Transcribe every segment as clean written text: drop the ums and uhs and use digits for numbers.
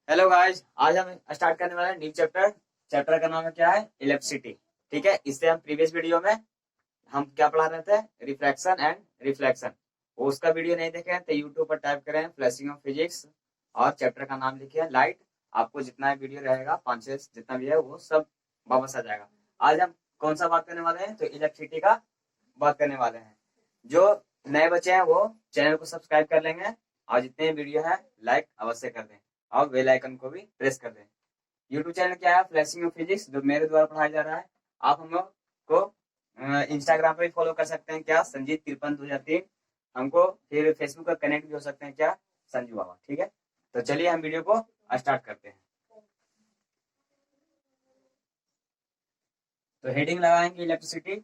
Hello guys, आज हम start करने वाले हैं न्यू चैप्टर। चैप्टर का नाम है क्या है? इलेक्ट्रिसिटी। ठीक है, इससे हम प्रीवियस वीडियो में हम क्या पढ़ा रहे थे? Refraction and reflection. वो उसका वीडियो नहीं देखे हैं तो यूट्यूब पर टाइप करें फ्लैशिंग ऑफ फिजिक्स और चैप्टर का नाम लिखिए लाइट। आपको जितना वीडियो रहेगा 5-6 जितना भी है वो सब वापस आ जाएगा। आज हम कौन सा बात करने वाले हैं? तो इलेक्ट्रिसिटी का बात करने वाले हैं। जो नए बच्चे हैं वो चैनल को सब्सक्राइब कर लेंगे और जितने वीडियो है लाइक अवश्य कर दें और बेल आइकन को भी प्रेस कर दें। यूट्यूब चैनल क्या है? फ्लैशिंग ऑफ फिजिक्स, जो मेरे द्वारा पढ़ाया जा रहा है। आप हम लोग को इंस्टाग्राम पे भी फॉलो कर सकते हैं क्या? संजीत 53 2003। हमको फिर फेसबुक पर कनेक्ट भी हो सकते हैं क्या? संजू बाबा। ठीक है, तो चलिए हम वीडियो को स्टार्ट करते हैं। तो हेडिंग लगाएंगे इलेक्ट्रिसिटी।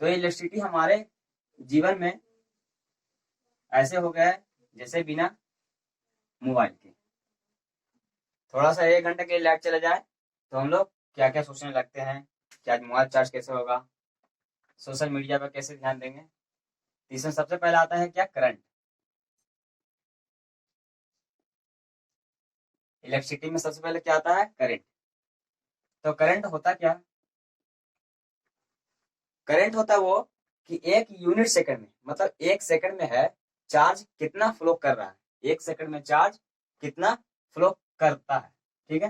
तो इलेक्ट्रिसिटी हमारे जीवन में ऐसे हो गया है जैसे बिना मोबाइल के। थोड़ा सा 1 घंटे के लिए लाइट चला जाए तो हम लोग क्या क्या सोचने लगते हैं कि आज मोबाइल चार्ज कैसे होगा, सोशल मीडिया पर कैसे ध्यान देंगे। इसमें सबसे पहले आता है क्या? करंट। इलेक्ट्रिसिटी में सबसे पहले क्या आता है? करंट। तो करंट होता क्या? करंट होता वो कि एक यूनिट सेकंड में, मतलब 1 सेकंड में है, चार्ज कितना फ्लो कर रहा है। 1 सेकंड में चार्ज कितना फ्लो करता है। ठीक है,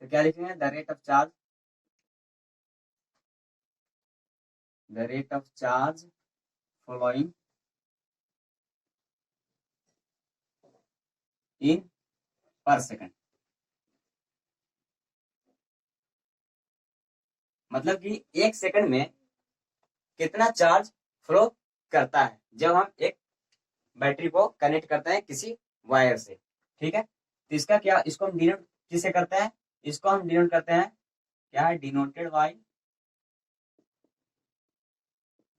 तो क्या लिखेंगे? The rate of charge, the rate of charge flowing in per second. मतलब कि 1 सेकंड में कितना चार्ज फ्लो करता है जब हम एक बैटरी को कनेक्ट करते हैं किसी वायर से। ठीक है, तो इसका क्या, इसको हम डिनोट किससे करते हैं? इसको हम डिनोट करते हैं क्या है? Denoted by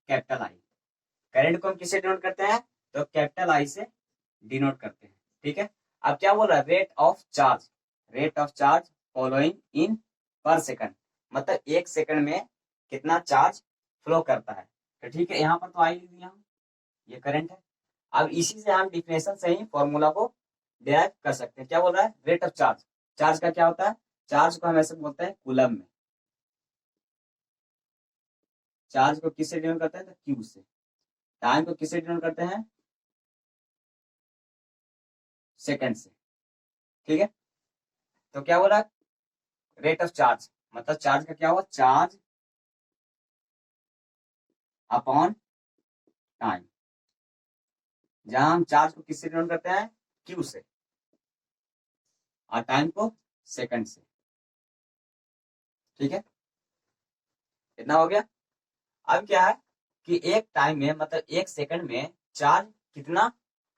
capital I. Current को हम किससे डिनोट करते हैं? तो कैपिटल आई से डिनोट करते हैं। ठीक है, अब क्या बोल रहा है? Rate of charge, rate of charge following in per second, मतलब 1 सेकंड में कितना चार्ज फ्लो करता है। तो ठीक है, यहाँ पर तो आई लिख दिया हम, ये करंट है। अब इसी से हम डिफिनेशन से ही फॉर्मूला को डिराइव कर सकते हैं। क्या बोल रहा है? Rate of charge. चार्ज का क्या होता है? चार्ज को हम ऐसे बोलते हैं कूलम में। चार्ज को किससे डिनोट करते हैं? तो क्यू से। टाइम को किससे डिनोट करते हैं? सेकंड से। ठीक है, तो क्या बोला? रेट ऑफ चार्ज मतलब चार्ज का क्या हुआ? Charge upon time. जहां हम चार्ज को किससे डिनोट करते हैं? क्यू से, और टाइम को सेकंड से। ठीक है, इतना हो गया। अब क्या है कि एक टाइम में, मतलब 1 सेकंड में चार्ज कितना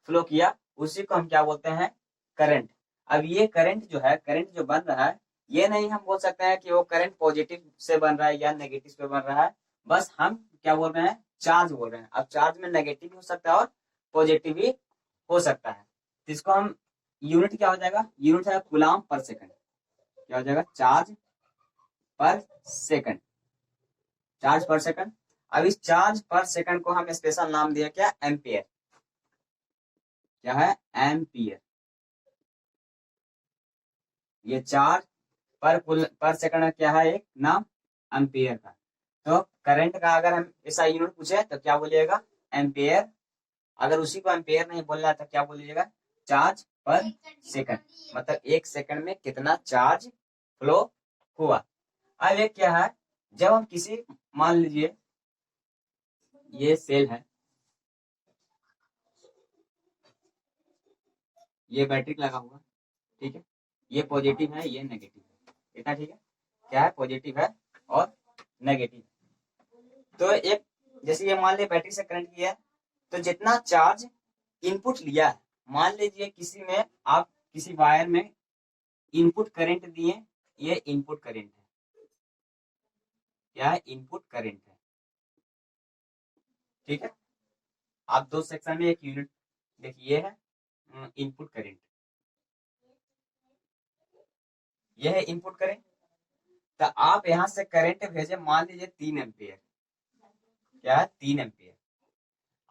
फ्लो किया, उसी को हम क्या बोलते हैं? करंट। अब ये करंट जो है, करंट जो बन रहा है, ये नहीं हम बोल सकते हैं कि वो करंट पॉजिटिव से बन रहा है या नेगेटिव से बन रहा है। बस हम क्या बोल रहे हैं? चार्ज बोल रहे हैं। अब चार्ज में नेगेटिव भी हो सकता है और पॉजिटिव भी हो सकता है। तो इसको हम यूनिट क्या हो जाएगा? यूनिट है कूलम पर सेकंड। क्या हो जाएगा? चार्ज पर सेकंड, चार्ज पर सेकंड। अब इस चार्ज पर सेकंड को हम स्पेशल नाम दिया क्या? एम्पियर। क्या है? एम्पियर। ये चार्ज पर सेकंड का क्या है? एक नाम एम्पियर का। तो करंट का अगर हम ऐसा यूनिट पूछे तो क्या बोलिएगा? एम्पियर। अगर उसी को एम्पियर नहीं बोलना है तो क्या बोलिएगा? चार्ज पर सेकंड। मतलब 1 सेकंड में कितना चार्ज फ्लो हुआ। अब एक क्या है, जब हम किसी, मान लीजिए ये सेल है, ये बैटरी लगा हुआ। ठीक है, ये पॉजिटिव है, ये नेगेटिव है। इतना ठीक है? क्या है? पॉजिटिव है और नेगेटिव। तो एक, जैसे ये मान लीजिए बैटरी से करंट किया है, तो जितना चार्ज इनपुट लिया है, मान लीजिए किसी में आप किसी वायर में इनपुट करंट दिए, ये इनपुट करंट है। क्या है? इनपुट करंट है। ठीक है, आप दो सेक्शन में एक यूनिट देखिए, ये है इनपुट करंट, ये है इनपुट करंट। तो आप यहां से करंट भेजे, मान लीजिए 3 एम्पियर। क्या है 3 एम्पियर।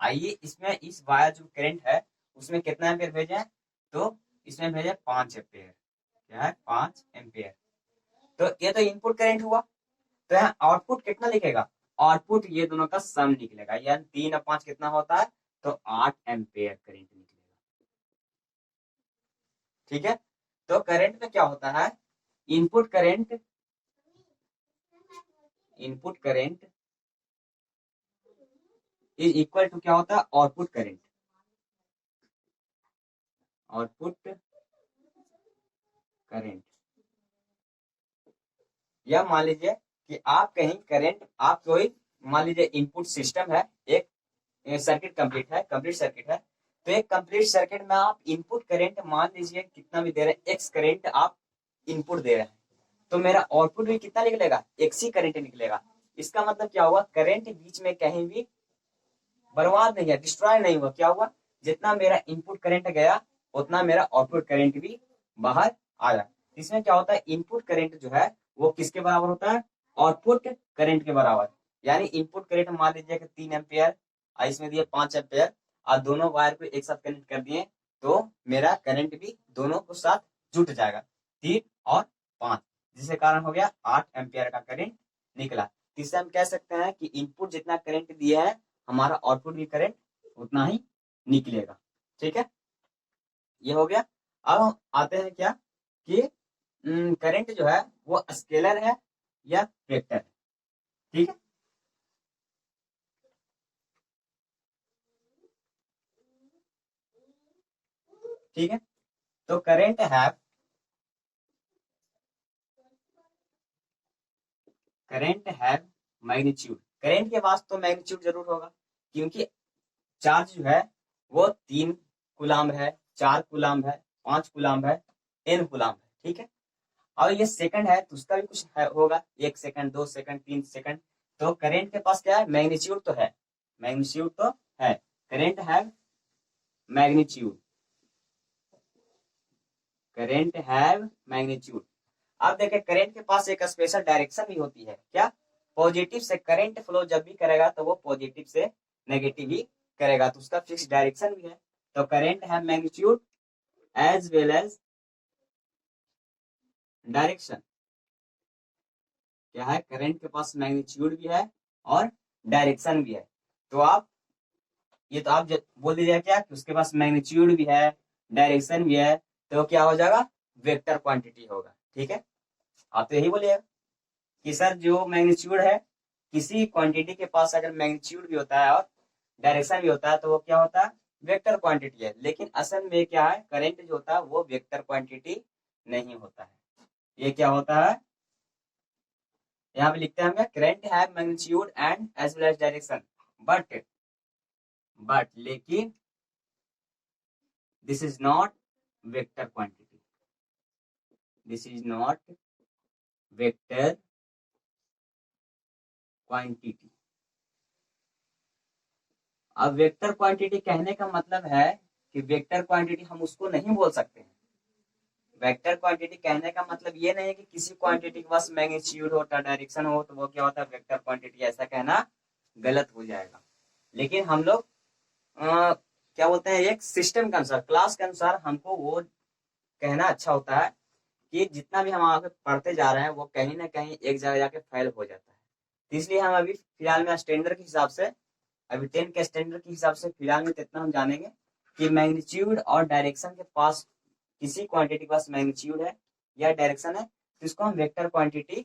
आइए इसमें इस वायर जो करंट है उसमें कितना एम्पियर भेजे, तो इसमें भेजे 5 एम्पियर। क्या है 5 एम्पियर। तो ये तो इनपुट करंट हुआ। तो यहाँ आउटपुट कितना लिखेगा, आउटपुट ये दोनों का सम निकलेगा, यानी 3 और 5 कितना होता है, तो 8 एम्पियर करंट निकलेगा। ठीक है, तो करंट में क्या होता है, input current, input current is equal to क्या होता है, आउटपुट करंट, आउटपुट करंट। या मान लीजिए कि आप कहीं करंट, आप कोई मान लीजिए इनपुट सिस्टम है, एक सर्किट कंप्लीट है, कंप्लीट सर्किट है, तो एक कंप्लीट सर्किट में आप इनपुट करंट मान लीजिए कितना भी दे रहे हैं, एक्स करंट आप इनपुट दे रहे हैं, तो मेरा आउटपुट भी कितना निकलेगा, एक्स ही करंट निकलेगा। इसका मतलब क्या हुआ, करंट बीच में कहीं भी बर्बाद नहीं है, डिस्ट्रॉय नहीं हुआ। क्या हुआ, जितना मेरा इनपुट करंट गया उतना मेरा आउटपुट करंट भी बाहर आया। इसमें क्या होता है, इनपुट करंट जो है वो किसके बराबर होता है, आउटपुट करंट के बराबर। यानी इनपुट करंट मान लीजिए कि 3 एम्पियर, इसमें दिए 5 एम्पियर, और दोनों वायर को एक साथ कनेक्ट कर दिए, तो मेरा करंट भी दोनों को साथ जुट जाएगा, 3 और 5, जिसके कारण हो गया 8 एम्पियर का करंट निकला। इससे हम कह सकते हैं कि इनपुट जितना करंट दिया है, हमारा आउटपुट भी करंट उतना ही निकलेगा। ठीक है, ये हो गया। अब हम आते हैं क्या कि करंट जो है वो स्केलर है या वेक्टर है। ठीक है, ठीक है, तो करंट हैव मैग्नीट्यूड। करंट के पास तो मैग्नीट्यूड जरूर होगा, क्योंकि चार्ज जो है वो 3 कुलाम्ब है, 4 कुलाम्ब है, 5 कुलाम्ब है, n कुलाम्ब है। ठीक है, और ये सेकंड है तो उसका भी कुछ है, होगा, 1 सेकंड, 2 सेकंड, 3 सेकंड। तो करंट के पास क्या है, मैग्नीट्यूड तो है, मैग्नीट्यूड तो है, करंट है मैग्नीट्यूड, करंट हैव मैग्नीट्यूड। अब देखें करंट के पास एक स्पेशल डायरेक्शन भी होती है, क्या, पॉजिटिव से करंट फ्लो जब भी करेगा तो वो पॉजिटिव से नेगेटिव ही करेगा, तो उसका फिक्स डायरेक्शन भी है। तो current have magnitude as well as direction. क्या है, करंट के पास मैग्नीट्यूड भी है और डायरेक्शन भी है। तो आप ये तो आप बोल दीजिए क्या कि उसके पास मैग्नीट्यूड भी है, डायरेक्शन भी है, तो क्या हो जाएगा, वेक्टर क्वांटिटी होगा। ठीक है, आप तो यही बोलिएगा कि सर जो मैग्नीट्यूड है, किसी क्वांटिटी के पास अगर मैग्नीट्यूड भी होता है और डायरेक्शन भी होता है तो वो क्या होता है, वेक्टर क्वांटिटी है। लेकिन असल में क्या है, करंट जो होता है वो वेक्टर क्वांटिटी नहीं होता है। ये क्या होता है, यहाँ पे लिखते हैं हम, current have magnitude and as well as direction, but लेकिन this is not vector quantity, this is not vector quantity. अब वेक्टर क्वांटिटी कहने का मतलब है कि वेक्टर क्वांटिटी हम उसको नहीं बोल सकते हैं। वेक्टर क्वांटिटी कहने का मतलब ये नहीं है कि किसी क्वांटिटी के पास मैग्नीट्यूड होता, डायरेक्शन हो तो वो क्या होता है, वेक्टर क्वांटिटी। ऐसा कहना गलत हो जाएगा। लेकिन हम लोग क्या बोलते हैं, एक सिस्टम के अनुसार, क्लास के अनुसार हमको वो कहना अच्छा होता है कि जितना भी हम आगे पढ़ते जा रहे हैं वो कहीं ना कहीं एक जगह जाके फेल हो जाता है। तो इसलिए हम अभी फिलहाल में स्टैंडर्ड के हिसाब से, अभी 10 के स्टैंडर्ड के हिसाब से फिलहाल में इतना हम जानेंगे कि मैग्नीट्यूड और डायरेक्शन के पास, किसी क्वांटिटी के पास मैग्नीट्यूड है या डायरेक्शन है तो इसको हम वेक्टर क्वांटिटी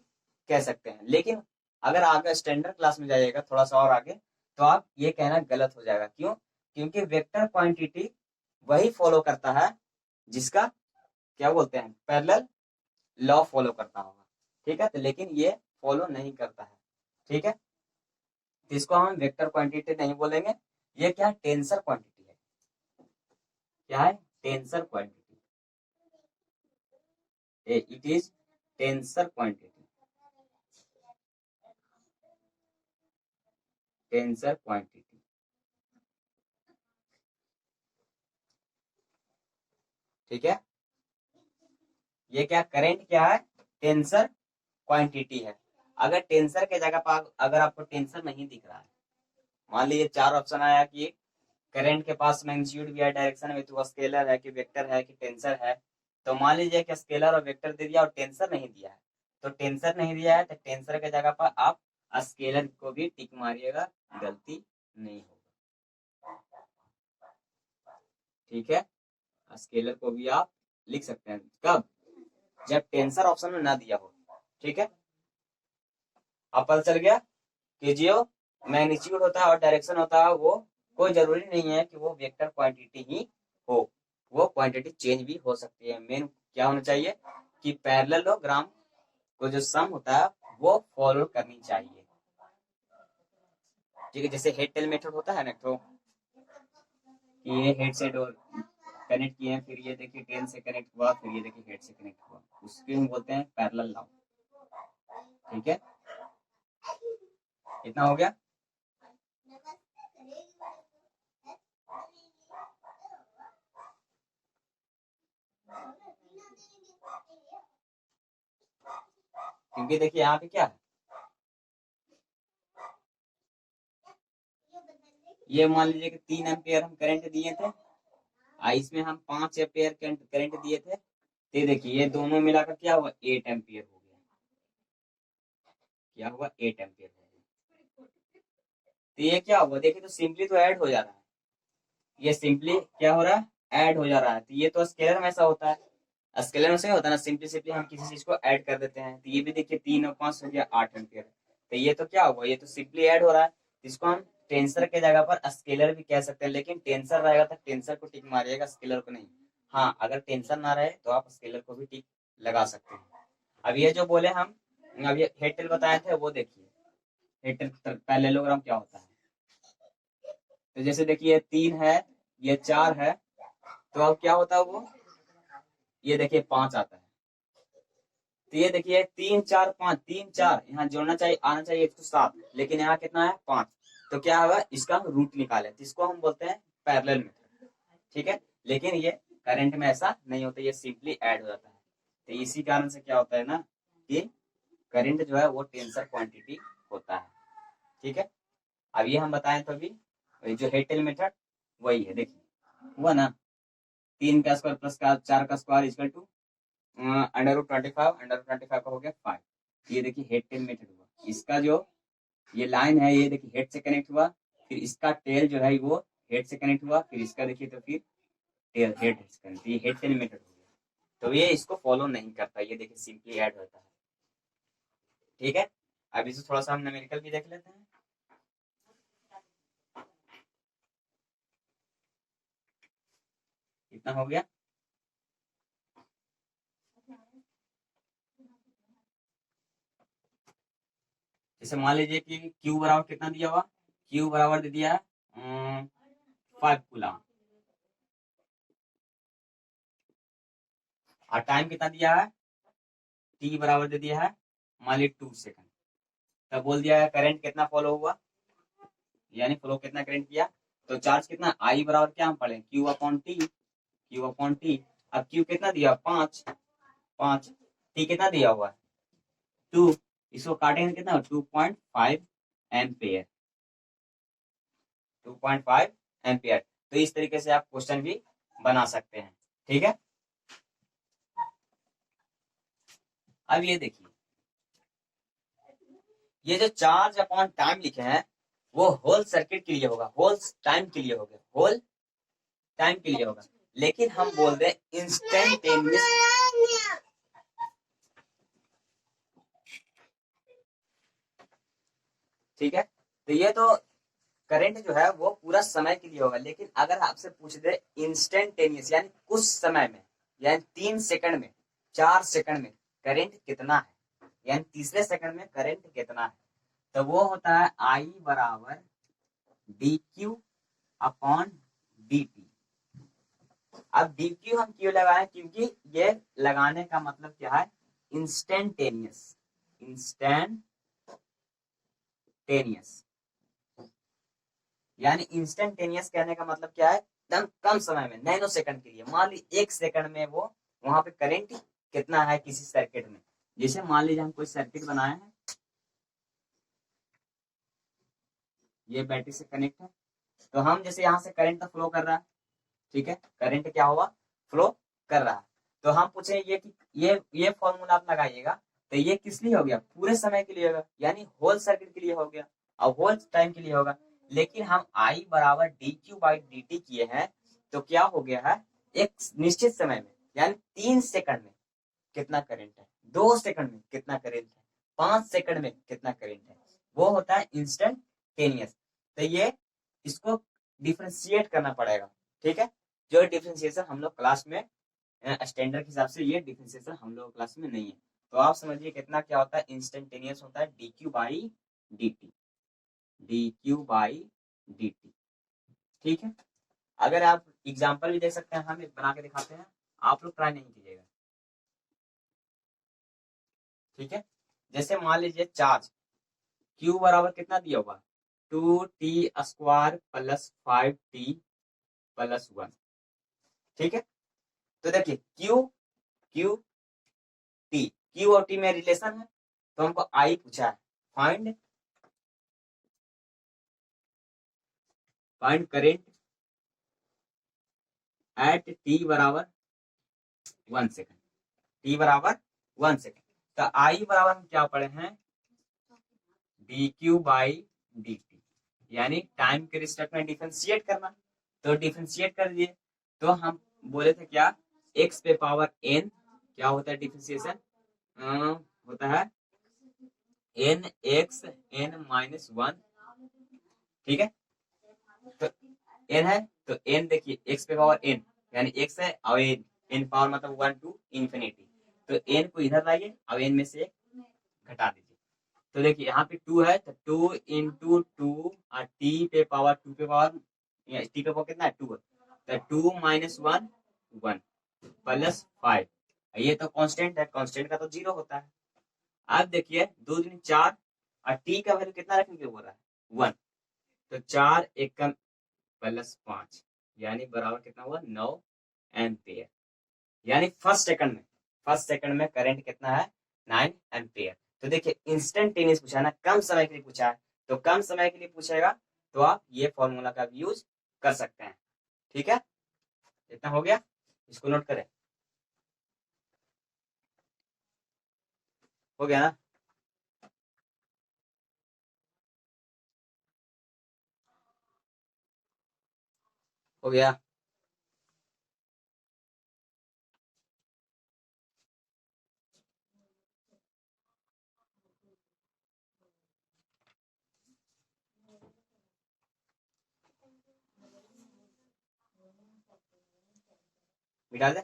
कह सकते हैं। लेकिन अगर आगे स्टैंडर्ड क्लास में जाइएगा थोड़ा सा और आगे, तो आप ये कहना गलत हो जाएगा। क्यों, क्योंकि वेक्टर क्वांटिटी वही फॉलो करता है जिसका क्या बोलते हैं, पैरेलल लॉ फॉलो करता होगा। ठीक है, तो लेकिन ये फॉलो नहीं करता है। ठीक है, तो इसको हम वेक्टर क्वांटिटी नहीं बोलेंगे। ये क्या है, टेंसर क्वांटिटी है। क्या है, tensor quantity, it is tensor quantity, tensor quantity. ठीक है, ये क्या, करंट क्या है, टेंसर क्वांटिटी है। अगर टेंसर के जगह पर अगर आपको टेंसर नहीं दिख रहा है, मान लीजिए 4 ऑप्शन आया कि करंट के पास मैग्नीट्यूड भी है, डायरेक्शन में तो स्केलर है कि वेक्टर है कि टेंसर है। तो मान लीजिए कि स्केलर और वेक्टर दे दिया और टेंसर नहीं दिया है, तो टेंसर नहीं दिया है तो टेंसर के जगह पर आप स्केलर को भी टिक मारिएगा, गलती नहीं होगा। ठीक है, स्केलर को भी आप लिख सकते हैं कब, जब टेंसर ऑप्शन में ना दिया हो। ठीक है, अब पता चल गया कि जो मैग्नीट्यूड होता है और डायरेक्शन होता है वो कोई जरूरी नहीं है कि वो वेक्टर क्वांटिटी ही हो, वो क्वांटिटी चेंज भी हो सकती है। मेन क्या होना चाहिए कि पैरेललोग्राम को जो सम होता है वो फॉलो करनी चाहिए। ठीक है, जैसे हेड टेल मेथड होता है ना, तो ये हेड से डोर कनेक्ट किए हैं, फिर ये देखिए टेल से कनेक्ट हुआ, फिर ये देखिए हेड से कनेक्ट हुआ, उसके हम बोलते हैं पैरेलल लॉ। ठीक है, इतना हो गया। क्योंकि देखिए यहाँ पे क्या है, ये मान लीजिए कि 3 एम्पियर हम करंट दिए थे, इसमें हम 5 एम्पियर करंट दिए थे, तो देखिए ये दोनों मिलाकर क्या हुआ, 8 एम्पियर हो गया। क्या हुआ, 8 एम्पियर हो गया। तो ये क्या हुआ, देखिए तो सिंपली तो ऐड हो जा रहा है, ये सिंपली क्या हो रहा है, ऐड हो जा रहा है। तो ये तो स्केलर में ऐसा होता है, स्केलर में से होता है ना, सिंपली सिंपली हम किसी चीज को ऐड कर देते हैं। तो ये भी देखिए 3 और 5 हो गया 8 एम्पियर। तो ये तो क्या हुआ, ये तो सिंपली ऐड हो रहा है, इसको हम टेंसर के जगह पर स्केलर भी कह सकते हैं, लेकिन टेंसर रहेगा तो टेंसर को टिक मारिएगा, स्केलर को नहीं। हाँ, अगर टेंसर ना रहे तो आप स्केलर को भी टिक लगा सकते हैं। अब ये जो बोले हम, अब ये हेड टेल बताए थे, वो देखिए हेड टेल पैरेललोग्राम क्या होता है। तो जैसे देखिए 3 है, ये 4 है, तो अब क्या होता है वो, ये देखिए 5 आता है। तो ये देखिए 3 4 5, 3 4 यहाँ जोड़ना चाहिए, आना चाहिए 107, लेकिन यहाँ कितना है 5। तो क्या होगा, इसका हम रूट निकाले, इसको हम बोलते हैं पैरेलल मेथड। ठीक है, लेकिन ये करंट में ऐसा नहीं होता, ये सिंपली ऐड हो जाता है। तो इसी कारण से क्या होता है ना कि करंट जो है वो टेंसर क्वांटिटी होता है। ठीक है, अब ये हम बताएं तो अभी जो हेड टेल मेथड वही है, देखिए हुआ ना, 3 का स्क्वायर प्लस का 4 का square equal to under root 25, under root 25 का हो गया 5। ये देखिए हेड टेल मेथड हुआ, इसका जो ये लाइन है ये देखिए हेड से कनेक्ट हुआ, फिर इसका टेल जो है वो हेड से कनेक्ट हुआ, फिर इसका देखिए तो फिर टेल हेड से कनेक्ट, ये हेड टेल मेथड हो गया। तो ये इसको फॉलो नहीं करता, ये देखिए सिंपली ऐड होता है। ठीक है, अब इसे थोड़ा सा हम न्यूमेरिकल भी देख लेते हैं। कितना हो गया, जैसे मान लीजिए कि Q बराबर कितना दिया हुआ, Q बराबर दे दिया है 5 कूलम, और टाइम कितना दिया है, T बराबर दे दिया है मान लीजिए 2 सेकंड। तब बोल दिया है करंट कितना फॉलो हुआ, यानी फ्लो कितना करंट किया। तो चार्ज कितना, आई बराबर क्या हम पढ़े, Q upon T, Q upon T. अब Q कितना दिया 5, 5, T कितना दिया हुआ है 2, इसको काटेंगे कितना 2.5 एम्पियर, 2.5 एम्पियर। तो इस तरीके से आप क्वेश्चन भी बना सकते हैं। ठीक है, अब ये देखिए, ये जो चार्ज अपॉन टाइम लिखे हैं वो होल सर्किट के लिए होगा, होल टाइम के लिए होगा, होल टाइम के लिए होगा, लेकिन हम बोल रहे इंस्टेंटेनियस। ठीक है, तो ये तो करंट जो है वो पूरा समय के लिए होगा, लेकिन अगर आपसे पूछ दे इंस्टेंटेनियस यानी कुछ समय में, यानी 3 सेकंड में, 4 सेकंड में करंट कितना है, यानी तीसरे सेकंड में करंट कितना है, तो वो होता है आई बराबर D Q upon D T. अब डी क्यू हम क्यों लगाए, क्योंकि ये लगाने का मतलब क्या है, इंस्टेंटेनियस, इंस्टेंटेनियस यानी इंस्टेंटेनियस कहने का मतलब क्या है, एकदम कम समय में, नैनो सेकंड के लिए। मान ली 1 सेकंड में वो वहां पे करंट कितना है किसी सर्किट में, जैसे मान लीजिए हम कोई सर्किट बनाए हैं, ये बैटरी से कनेक्ट है। तो हम जैसे यहाँ से करंट तो फ्लो कर रहा है, ठीक है, करंट क्या हुआ, फ्लो कर रहा है। तो हम पूछे ये कि ये फॉर्मूला आप लगाइएगा, तो ये किस लिए हो गया, पूरे समय के लिए होगा, यानी होल सर्किट के लिए हो गया और होल टाइम के लिए होगा। लेकिन हम आई बराबर D Q by D T किए हैं, तो क्या हो गया है, एक निश्चित समय में, यानी 3 सेकंड में कितना करंट है, 2 सेकंड में कितना करंट है, 5 सेकंड में कितना करंट है, वो होता है इंस्टेंटेनियस। तो ये इसको डिफ्रेंशिएट करना पड़ेगा, ठीक है। जो डिफ्रेंशिएशन हम लोग क्लास में स्टैंडर्ड के हिसाब से, ये डिफ्रेंशिएशन हम लोग क्लास में नहीं है। तो आप समझिए कितना क्या होता है, इंस्टेंटेनियस होता है D Q by D T, D Q by D T, ठीक है। अगर आप एग्जाम्पल भी देख सकते हैं, हम बना के दिखाते हैं, आप लोग ट्राई नहीं कीजिएगा, ठीक है। जैसे मान लीजिए चार्ज Q बराबर कितना दिया हुआ, 2t² प्लस 5t+1, ठीक है। तो देखिए Q और T में रिलेशन है, तो हमको I पूछा है, फाइंड करेंट एट T बराबर 1 सेकंड, T बराबर 1 सेकंड। तो I बराबर हम क्या पढ़े हैं, dq बाई dt, यानी टाइम के रिस्पेक्ट में डिफरेंशिएट करना। तो डिफरेंशिएट कर दिए, तो हम बोले थे क्या, x पे पावर n, क्या होता है डिफरेंशिएशन, होता है n x n-1, ठीक है। तो n है, तो n देखिए x पे पावर n, यानी x है और n पावर मतलब 1 टू इंफिनिटी, तो n को इधर लाइए और n में से घटा दीजिए। तो देखिए यहाँ पे 2 है, तो 2 इंटू 2 और टी पे पावर कितना है, 2 है, तो 2 माइनस 1 1 प्लस 5, ये तो कांस्टेंट है, कांस्टेंट का तो 0 होता है। अब देखिए 2 दूनी 4 और टी का वैल्यू कितना रखने के बोल रहा है, 1, तो 4 एकम प्लस 5, यानी बराबर कितना हुआ, 9 एम्पियर। यानी फर्स्ट सेकंड में करंट कितना है, 9 एम्पियर। तो देखिए इंस्टेंटेनियस पूछा है ना, कम समय के लिए पूछा है, तो कम समय के लिए पूछेगा तो आप ये फॉर्मूला का भी यूज कर सकते हैं, ठीक है। इतना हो गया, इसको नोट करें, हो गया ना। हो गया, मिटा दे।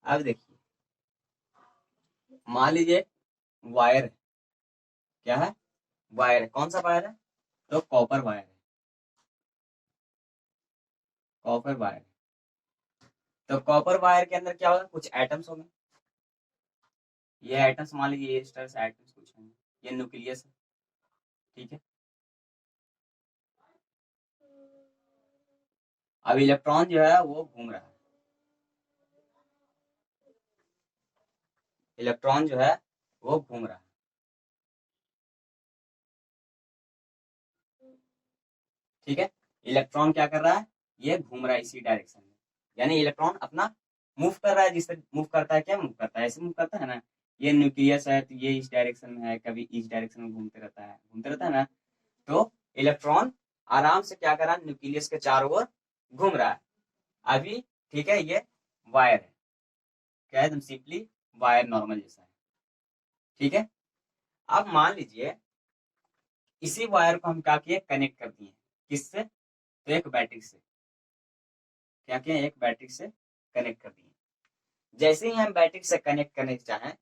अब देखिए मान लीजिए वायर है, क्या है, वायर है, कौन सा वायर है, तो कॉपर वायर है, कॉपर वायर। तो कॉपर वायर के अंदर क्या होगा, कुछ एटम्स होंगे, ये एटम्स मान लीजिए इस तरह से एटम्स कुछ होंगे, ये न्यूक्लियस है, ठीक है। अब इलेक्ट्रॉन जो है वो घूम रहा है, इलेक्ट्रॉन जो है वो घूम रहा है, ठीक है। इलेक्ट्रॉन क्या कर रहा है, ये घूम रहा है इसी डायरेक्शन में, यानी इलेक्ट्रॉन अपना मूव कर रहा है, जिससे मूव करता है, क्या मूव करता है, ऐसे मूव करता है ना। ये न्यूक्लियस है, तो ये इस डायरेक्शन में है, कभी इस डायरेक्शन में घूमते रहता है ना। तो इलेक्ट्रॉन आराम से क्या कर रहा है, न्यूक्लियस के चारों ओर घूम रहा है अभी, ठीक है। ये वायर है, क्या है, एकदम सिंपली वायर नॉर्मल जैसा है, ठीक है। अब मान लीजिए इसी वायर को हम क्या किए, कनेक्ट कर दिए, किससे, तो एक बैटरी से, क्या किया, एक बैटरी से कनेक्ट कर दिए। जैसे ही हम बैटरी से कनेक्ट करने चाहें,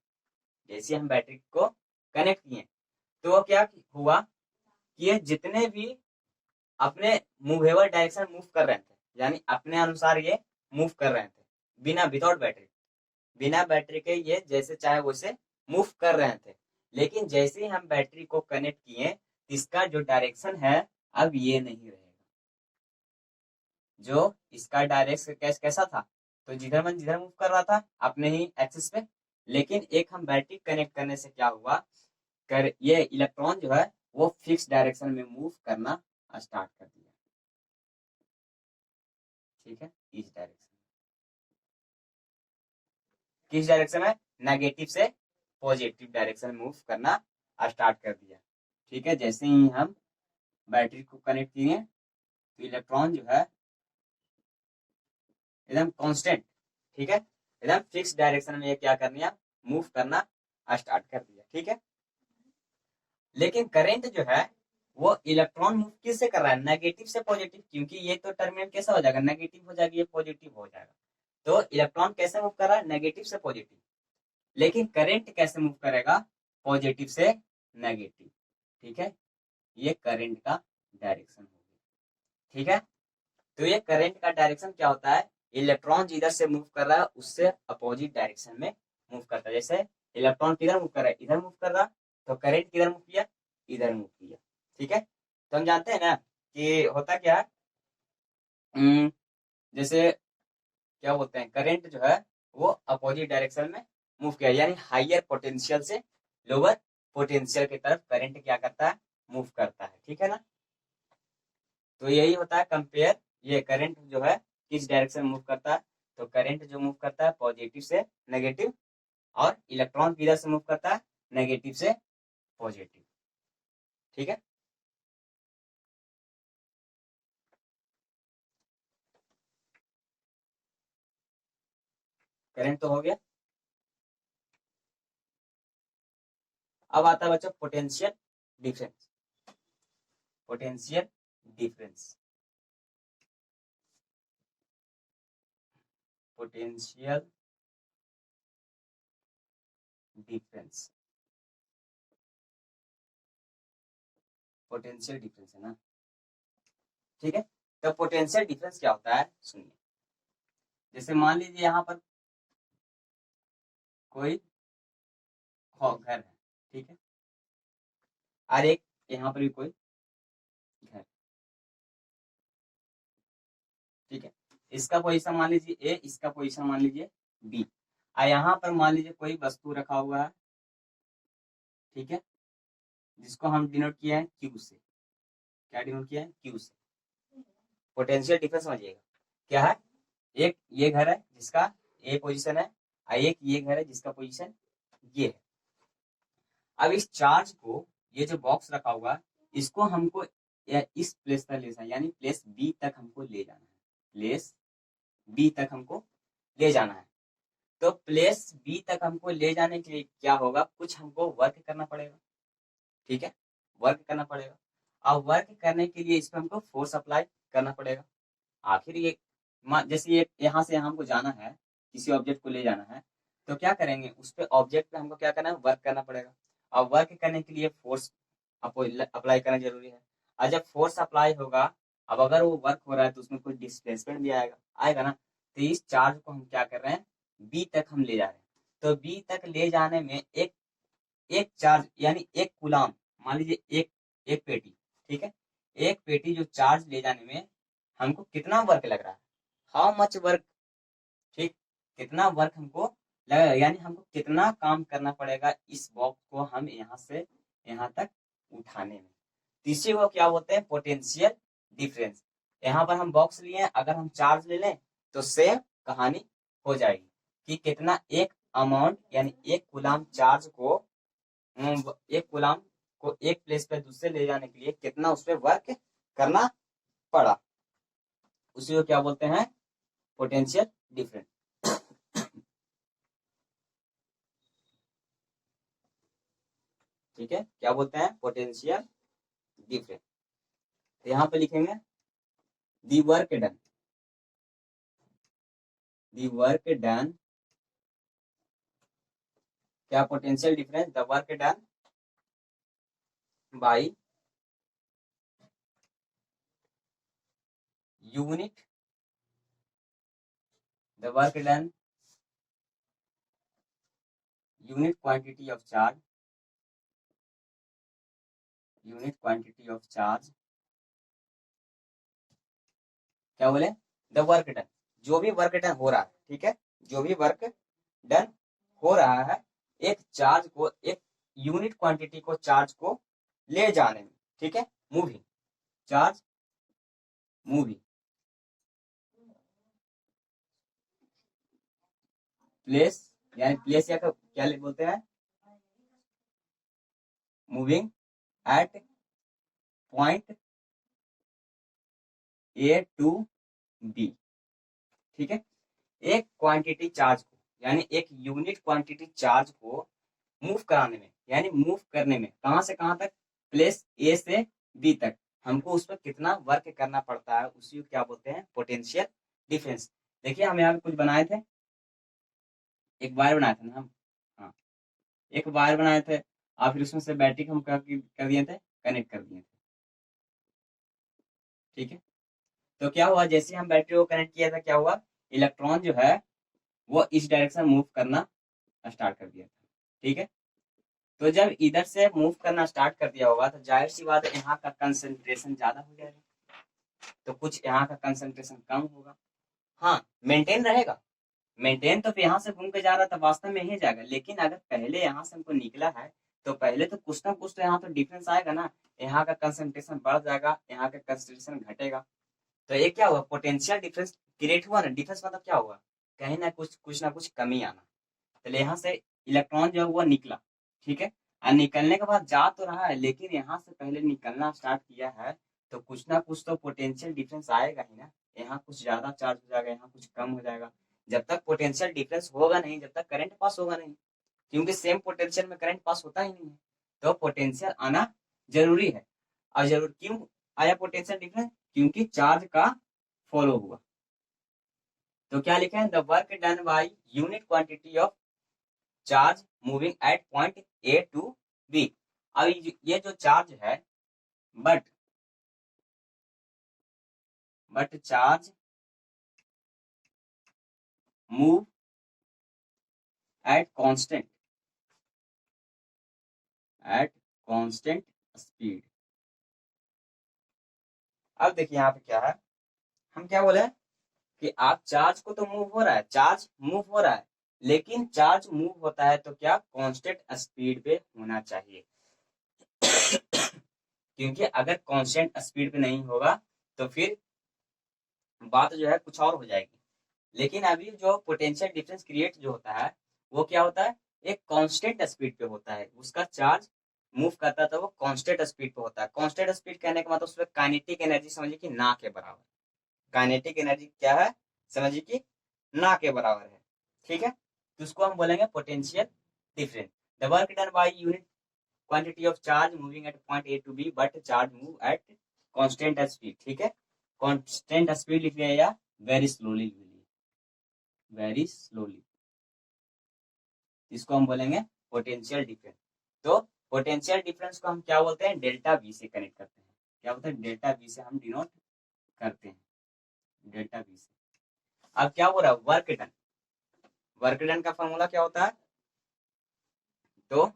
जैसे हम बैटरी को कनेक्ट किए, तो वो क्या हुआ कि ये जितने भी अपने मूवेबल डायरेक्शन मूव कर रहे थे, यानी अपने अनुसार ये मूव कर रहे थे, बिना विदाउट बैटरी, बिना बैटरी के ये जैसे चाहे वैसे मूव कर रहे थे। लेकिन जैसे ही हम बैटरी को कनेक्ट किए, इसका जो डायरेक्शन है अब ये नहीं रहेगा। जो इसका डायरेक्शन कैसा था, तो जिधर मूव कर रहा था अपने ही एक्सिस पे, लेकिन एक हम बैटरी कनेक्ट करने से क्या हुआ, ये इलेक्ट्रॉन जो है वो फिक्स डायरेक्शन में मूव करना स्टार्ट कर दिया। ठीक है, इस डायरेक्शन, किस डायरेक्शन में, नेगेटिव से पॉजिटिव डायरेक्शन मूव करना स्टार्ट कर दिया। ठीक है, जैसे ही हम बैटरी को कनेक्ट किए तो इलेक्ट्रॉन जो है एकदम कांस्टेंट, ठीक है, एकदम फिक्स डायरेक्शन में ये क्या कर दिया, मूव करना स्टार्ट कर दिया। ठीक है, लेकिन करंट जो है वो इलेक्ट्रॉन मूव किससे कर रहा है, नेगेटिव से पॉजिटिव, क्योंकि ये तो टर्मिनल कैसा हो जाएगा, नेगेटिव हो जाएगा, ये पॉजिटिव हो जाएगा। तो इलेक्ट्रॉन कैसे मूव कर रहा है, नेगेटिव से पॉजिटिव। लेकिन करंट कैसे मूव करेगा, पॉजिटिव से नेगेटिव। ठीक है, ये करंट का डायरेक्शन हो गया। ठीक है, तो ये करंट का डायरेक्शन क्या होता है, इलेक्ट्रॉन जिधर से मूव कर रहा है उससे अपोजिट डायरेक्शन में मूव करता है। जैसे इलेक्ट्रॉन किधर मूव कर रहा है, इधर मूव कर रहा, तो करंट किधर मूव किया, इधर मूव किया। ठीक है, तो हम जानते हैं ना कि होता क्या है, जैसे क्या बोलते हैं, करंट जो है वो अपोजिट डायरेक्शन में मूव किया, यानी हाइयर पोटेंशियल से लोअर पोटेंशियल की तरफ करंट क्या करता है, मूव करता है। ठीक है ना, तो यही होता है कंपेयर, ये करंट जो है किस डायरेक्शन में मूव करता है, तो करंट जो मूव करता है पॉजिटिव से नेगेटिव, और इलेक्ट्रॉन किधर से मूव करता है, नेगेटिव से पॉजिटिव। ठीक है, करंट तो हो गया। अब आता है बच्चों potential difference. Potential difference, potential difference, potential difference है ना। ठीक है, तो पोटेंशियल डिफरेंस क्या होता है, सुनिए। जैसे मान लीजिए यहाँ पर कोई घर है, ठीक है, और एक यहाँ पर भी कोई घर, ठीक है, इसका पोजीशन मान लीजिए ए, इसका पोजीशन मान लीजिए बी, और यहाँ पर मान लीजिए कोई वस्तु रखा हुआ है, ठीक है, जिसको हम डिनोट किया है क्यू से। क्या डिनोट किया है, क्यू से। पोटेंशियल डिफरेंस समझिएगा क्या है, एक ये घर है जिसका ए पोजीशन है, और एक ये घर है जिसका पोजीशन ये है। अब इस चार्ज को, ये जो बॉक्स रखा हुआ है, इसको हमको इस प्लेस तक ले जाना, यानी प्लेस बी तक हमको ले जाना है, प्लेस बी तक हमको ले जाना है। तो प्लेस बी तक हमको ले जाने के लिए क्या होगा, कुछ हमको वर्क करना पड़ेगा। ठीक है, वर्क करना पड़ेगा, और वर्क करने के लिए इस पर हमको फोर्स अप्लाई करना पड़ेगा। आखिर ये जैसे ये यहाँ से यहाँ हमको जाना है, किसी ऑब्जेक्ट को ले जाना है, तो क्या करेंगे, उस पे ऑब्जेक्ट पे हमको क्या करना है, वर्क करना पड़ेगा। और वर्क करने के लिए फोर्स अप्लाई करना जरूरी है। और जब फोर्स अप्लाई होगा, अब अगर वो वर्क हो रहा है तो उसमें कोई डिस्प्लेसमेंट भी आएगा, आएगा ना। तो इस चार्ज को हम क्या कर रहे हैं, बी तक हम ले जा रहे हैं। तो बी तक ले जाने में एक एक चार्ज यानी एक कूलाम, मान लीजिए एक एक पेटी, ठीक है, एक पेटी जो चार्ज ले जाने में हमको कितना वर्क लग रहा है, हाउ मच वर्क। ठीक, कितना वर्क हमको लगेगा, यानी हमको कितना काम करना पड़ेगा इस बॉक्स को हम यहाँ से यहाँ तक उठाने में। तीसरे को क्या बोलते हैं, पोटेंशियल डिफरेंस। यहाँ पर हम बॉक्स लिए हैं, अगर हम चार्ज ले लें तो सेम कहानी हो जाएगी कि कितना एक अमाउंट यानी एक कूलाम चार्ज को, एक कूलाम को एक प्लेस पे दूसरे ले जाने के लिए कितना उस पर वर्क करना पड़ा, उसी को क्या बोलते हैं, पोटेंशियल डिफरेंस। ठीक है, क्या बोलते हैं, पोटेंशियल डिफरेंस। तो यहाँ पे लिखेंगे the work done, the work done, क्या potential difference, the work done by unit, the work done unit quantity of charge unit quantity of charge, क्या बोले, द वर्क डन, जो भी वर्क डन हो रहा है, ठीक है, जो भी वर्क डन हो रहा है एक चार्ज को, एक यूनिट क्वांटिटी को, चार्ज को ले जाने में, ठीक है, मूविंग चार्ज, मूविंग प्लेस, यानी प्लेस या क्या बोलते हैं, moving at point A to B, ठीक है, एक क्वांटिटी चार्ज को, यानी एक यूनिट क्वांटिटी चार्ज को मूव कराने में, यानी मूव करने में, कहां से कहां तक, प्लेस ए से बी तक, हमको उस पर कितना वर्क करना पड़ता है, उसी को क्या बोलते हैं, पोटेंशियल डिफरेंस। देखिए हम यहाँ पे कुछ बनाए थे, एक वायर बनाए थे ना हम, हाँ, एक वायर बनाए थे, और फिर उसमें से बैटरी हम कर दिए थे, कनेक्ट कर दिए थे, ठीक है। तो क्या हुआ, जैसे हम बैटरी को कनेक्ट किया था, क्या हुआ, इलेक्ट्रॉन जो है वो इस डायरेक्शन मूव करना स्टार्ट कर दिया था, ठीक है। तो जब इधर से मूव करना स्टार्ट कर दिया होगा तो जाहिर सी बात है यहाँ का कंसंट्रेशन ज्यादा हो जाएगा, तो कुछ यहाँ का कंसंट्रेशन कम होगा, हाँ मेंटेन रहेगा, मेंटेन तो यहाँ से घूम के जा रहा था, वास्तव में यही जाएगा, लेकिन अगर पहले यहाँ से हमको निकला है तो पहले तो कुछ ना कुछ तो यहाँ तो डिफरेंस आएगा ना, यहाँ का कंसंट्रेशन बढ़ जाएगा, यहाँ का कंसंट्रेशन घटेगा, तो ये क्या हुआ, पोटेंशियल डिफरेंस क्रिएट हुआ ना, डिफरेंस मतलब क्या हुआ, कहीं ना कुछ ना कुछ कमी आना, चलिए यहाँ से इलेक्ट्रॉन जो है वो निकला, ठीक है, और निकलने के बाद जा तो रहा है, लेकिन यहाँ से पहले निकलना स्टार्ट किया है, तो कुछ ना कुछ तो पोटेंशियल डिफरेंस आएगा ही ना, यहाँ कुछ ज्यादा चार्ज हो जाएगा, यहाँ कुछ कम हो जाएगा, जब तक पोटेंशियल डिफरेंस होगा नहीं, जब तक करंट पास होगा नहीं, क्योंकि सेम पोटेंशियल में करंट पास होता ही नहीं है, तो पोटेंशियल आना जरूरी है, और जरूर क्यों आया पोटेंशियल डिफरेंस, क्योंकि चार्ज का फॉलो हुआ, तो क्या लिखा है, the work done by unit quantity of charge moving at point A to B. अब ये जो चार्ज है, but charge move at constant speed. अब देखिए यहाँ पे क्या है, हम क्या बोले कि आप चार्ज को तो मूव हो रहा है, चार्ज मूव हो रहा है, लेकिन चार्ज मूव होता है तो क्या कांस्टेंट स्पीड पे होना चाहिए क्योंकि अगर कांस्टेंट स्पीड पे नहीं होगा तो फिर बात जो है कुछ और हो जाएगी, लेकिन अभी जो पोटेंशियल डिफरेंस क्रिएट जो होता है वो क्या होता है, एक कांस्टेंट स्पीड पे होता है, उसका चार्ज मूव करता था वो कांस्टेंट स्पीड पे होता है, कांस्टेंट स्पीड कहने का मतलब उसमें काइनेटिक एनर्जी समझिए कि ना के बराबर, काइनेटिक एनर्जी क्या है समझिए कि ना के बराबर है, ठीक है, तो उसको हम बोलेंगे potential difference. The work done by unit quantity of charge moving at point A to B but charge move at constant speed, ठीक है, कांस्टेंट स्पीड लिख लिया या वेरी स्लोली, वेरी स्लोली, इसको हम बोलेंगे पोटेंशियल डिफरेंस। तो पोटेंशियल डिफरेंस को हम क्या बोलते हैं, डेल्टा वी से कनेक्ट करते हैं, क्या बोलते हैं, डेल्टा वी से हम डिनोट करते हैं, डेल्टा वी से। अब क्या हो रहा है, वर्क डन, वर्क डन का फॉर्मूला क्या होता है, तो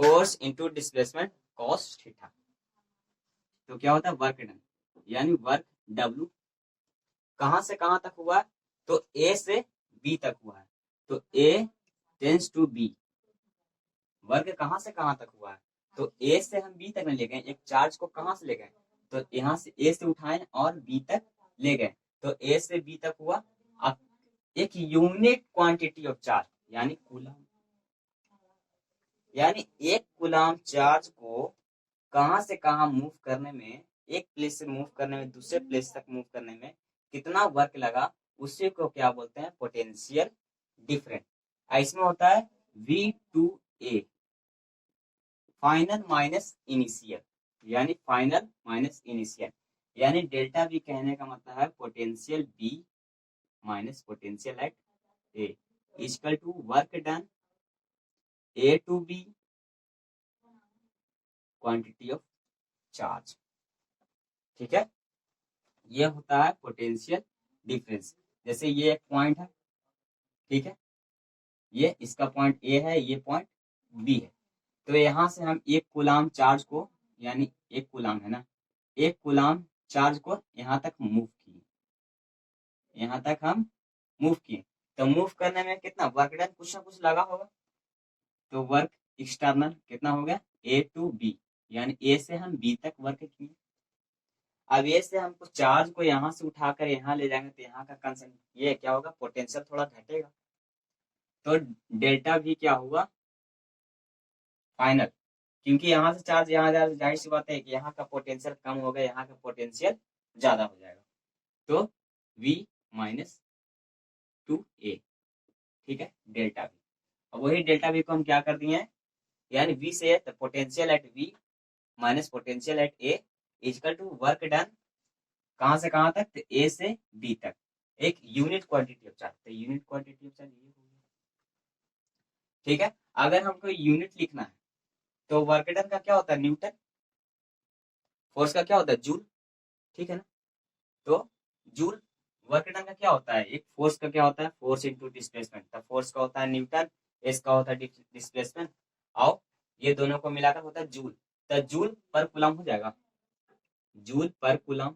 force into displacement cos theta, तो क्या होता है वर्क डन, यानी वर्क डब्ल्यू कहां से कहां तक हुआ है, तो ए से बी तक हुआ है, तो ए टेंस टू बी, वर्क कहां से कहां तक हुआ है, तो ए से हम बी तक ले गए, एक चार्ज को कहां से ले गए, तो यहाँ से ए से उठाए और बी तक ले गए, तो ए से बी तक हुआ, अब एक यूनिट क्वांटिटी ऑफ चार्ज यानी कूलम, यानी एक कूलम चार्ज को कहां से कहां मूव करने में, एक प्लेस से मूव करने में दूसरे प्लेस तक मूव करने में कितना वर्क लगा, उसी को क्या बोलते हैं, पोटेंशियल डिफरेंस। इसमें होता है V2A फाइनल माइनस इनिशियल, यानी फाइनल माइनस इनिशियल, यानी डेल्टा V कहने का मतलब है potential B minus potential at A equal to work done A टू B क्वांटिटी ऑफ चार्ज, ठीक है, ये होता है पोटेंशियल डिफरेंस। जैसे ये एक पॉइंट है, ठीक है, ये इसका पॉइंट ए है, ये पॉइंट बी है, तो यहाँ से हम एक कूलाम चार्ज को यानी 1 कूलाम है ना, 1 कूलाम चार्ज को यहाँ तक मूव किए, यहाँ तक हम मूव किए। तो मूव करने में कितना वर्क डन, कुछ ना कुछ लगा होगा। तो वर्क एक्सटर्नल कितना हो गया, ए टू बी, यानी ए से हम बी तक वर्क किए। अब ए से हम कुछ चार्ज को यहाँ से उठाकर यहाँ ले जाएंगे, तो यहाँ का कंसर्न ये क्या होगा, पोटेंशियल थोड़ा घटेगा। तो डेल्टा भी क्या हुआ, फाइनल, क्योंकि यहाँ से चार्ज यहाँ जा, जाहिर सी बात है कि यहाँ का पोटेंशियल कम होगा, यहाँ का पोटेंशियल ज्यादा हो जाएगा। तो V माइनस 2A, ठीक है, डेल्टा V। अब वही डेल्टा V को हम क्या कर दिए हैं, यानी V से तो potential at V minus potential at A equal to work done कहां से कहां तक, तो A से B तक, एक यूनिट क्वांटिटी ऑफ चार्ज। तो यूनिट क्वांटिटी ऑफ चार्ज ये हो गया, ठीक है। अगर हमको यूनिट लिखना है तो वर्क डन का क्या होता है, न्यूटन, फोर्स का क्या होता है, जूल, ठीक है ना। तो जूल, वर्क डन का क्या होता है, एक फोर्स का क्या होता है, फोर्स इनटू डिस्प्लेसमेंट। तो फोर्स का होता है न्यूटन, एस का होता है डिस्प्लेसमेंट, और ये दोनों को मिलाकर होता है जूल। तो जूल पर कूलम हो जाएगा, जूल पर कूलम।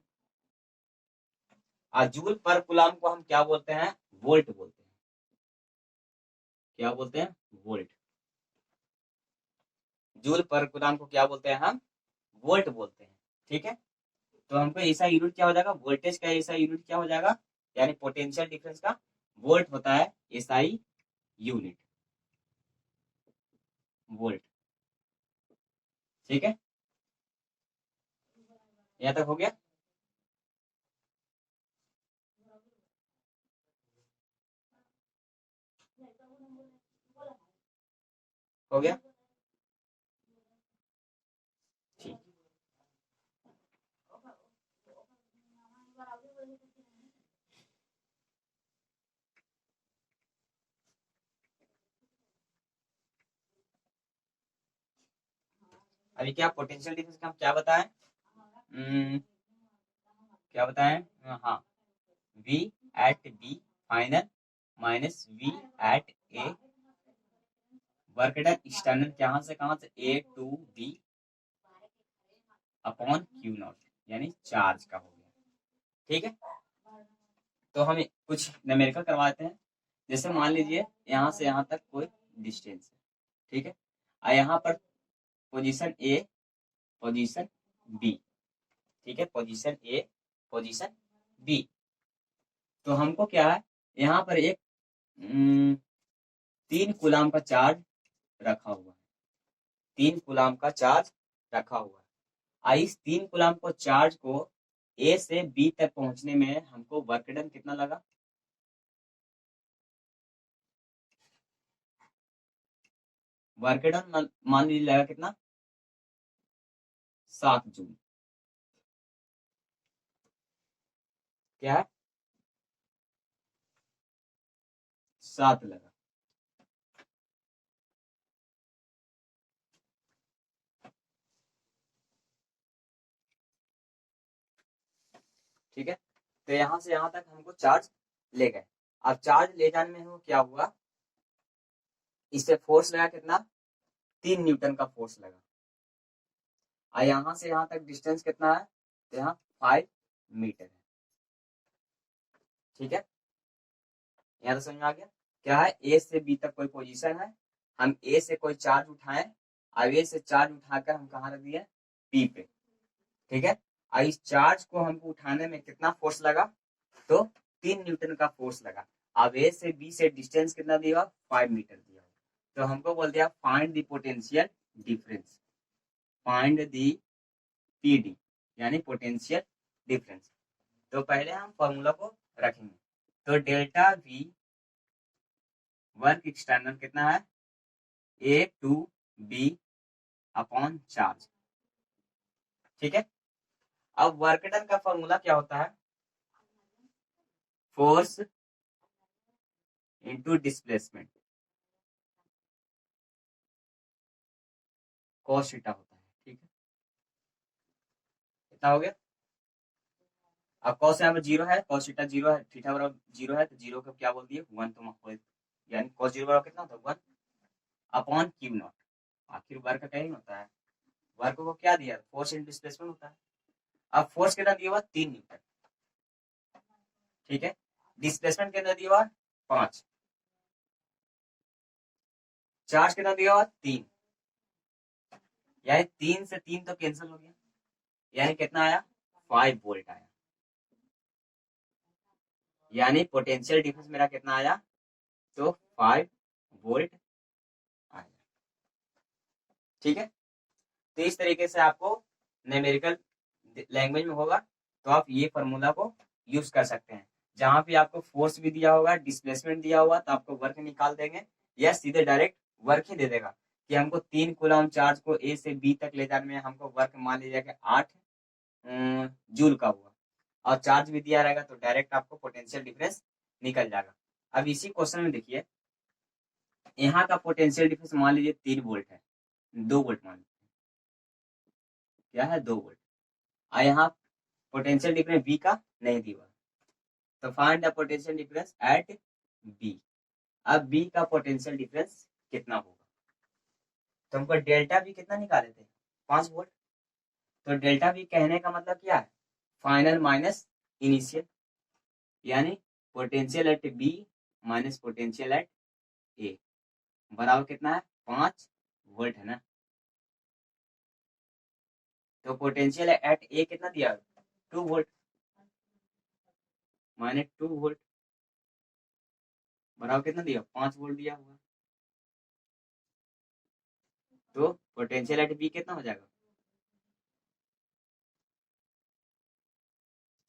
और जूल पर कूलम को हम क्या बोलते हैं, वोल्ट बोलते हैं। क्या बोलते हैं, वोल्ट। जूल पर कूलम को क्या बोलते हैं हम, वोल्ट बोलते हैं, ठीक है। तो हमको ऐसा यूनिट क्या हो जाएगा, वोल्टेज का ऐसा यूनिट क्या हो जाएगा, यानी पोटेंशियल डिफरेंस का वोल्ट होता है एसआई यूनिट, वोल्ट, ठीक है। यहाँ तक हो गया। हो गया, ठीक। अभी क्या पोटेंशियल डिफरेंस का हम क्या बताएं, क्या बताएं, हाँ, V at B final minus V at A, work done external कहां से कहां से, A टू B अपॉन Q नॉट, यानी चार्ज का हो गया, ठीक है। तो हम कुछ न्यूमेरिकल करवाते हैं। जैसे मान लीजिए यहाँ से यहाँ तक कोई डिस्टेंस है, ठीक है, और यहाँ पर पोजीशन A, पोजीशन B, ठीक है, पोजीशन A, पोजीशन B। तो हमको क्या है, यहाँ पर एक 3 कूलाम का चार्ज रखा हुआ है, 3 कूलाम का चार्ज रखा हुआ है। इस 3 कूलाम को चार्ज को A से B तक पहुंचने में हमको वर्क डन कितना लगा, वर्क डन मान लीजिए लगा कितना, 7 जूल। क्या है, 7 लगा, ठीक है। तो यहाँ से यहाँ तक हमको चार्ज ले गए। अब चार्ज ले जाने में हमको क्या हुआ, इससे फोर्स लगा कितना, 3 न्यूटन का फोर्स लगा। और यहाँ से यहाँ तक डिस्टेंस कितना है, तो यहाँ 5 मीटर है, ठीक है। यहाँ तो समझ में आ गया। क्या है, ए से बी तक कोई पोजीशन है, हम ए से कोई चार्ज उठाएं, अब ए से चार्ज उठाकर हम कहाँ रख दिए, पी पे, ठीक है। और इस चार्ज को हमको उठाने में कितना फोर्स लगा, तो 3 न्यूटन का फोर्स लगा। अब ए से बी से डिस्टेंस कितना दिया, 5 मीटर दिया। तो हमको बोल दिया find the potential difference, find the PD, यानी पोटेंशियल डिफरेंस। तो पहले हम फॉर्मूला को रखेंगे। तो डेल्टा वी वर्क एक्सटर्नल कितना है, ए टू बी अपॉन चार्ज, ठीक है। अब वर्क डन का फॉर्मूला क्या होता है, force into displacement cos theta होता है, ठीक है। कितना हो गया, अब cos यहाँ पर 0 है, cos थीटा 0 है, थीटा बराबर 0 है, तो 0 को क्या बोल दिए 1, तो यानी cos 0 बराबर कितना होता है 1 अपॉन क्यू नॉट। आखिर वर्क का क्या ही होता है, वर्क को क्या दिया, फोर्स इन डिस्प्लेसमेंट होता है। अब फोर्स कितना दिया हुआ, 3 न्यूटन, ठीक है। डिस्प्लेसमेंट कितना दिया हुआ, 5। चार्ज कितना दिया हुआ, 3, यानी 3 से 3 तो कैंसिल हो गया, यानी कितना आया, 5 वोल्ट आया। यानी पोटेंशियल डिफरेंस मेरा कितना आया, तो 5 वोल्ट आया, ठीक है। तो इस तरीके से आपको न्यूमेरिकल लैंग्वेज में होगा तो आप ये फॉर्मूला को यूज कर सकते हैं। जहां पे आपको फोर्स भी दिया होगा, डिस्प्लेसमेंट दिया हुआ, तो आपको वर्क निकाल देंगे, या सीधे डायरेक्ट वर्क ही दे देगा कि हमको 3 कूलम चार्ज को ए से बी तक ले जाने में हमको वर्क मान लीजिए कि 8 जूल का हुआ, और चार्ज भी दिया रहेगा, तो डायरेक्ट आपको पोटेंशियल डिफरेंस निकल जाएगा। अब इसी क्वेश्चन में देखिए, यहाँ का पोटेंशियल डिफरेंस मान लीजिए 3 वोल्ट है, 2 वोल्ट मान लीजिए, क्या है, 2 वोल्ट, और यहाँ पोटेंशियल डिफरेंस बी का नहीं दिया, तो find the potential difference at B. अब बी का पोटेंशियल डिफरेंस कितना होगा, तो हमको डेल्टा बी कितना निकाले थे, 5 वोल्ट। तो डेल्टा बी कहने का मतलब क्या है, फाइनल माइनस इनिशियल, यानी potential at B minus potential at A बराबर कितना है, 5 वोल्ट है ना। तो पोटेंशियल एट ए कितना दिया, 2 वोल्ट माइनस 2 वोल्ट बराबर कितना दिया, 5 वोल्ट दिया हुआ। तो पोटेंशियल एट बी कितना हो जाएगा,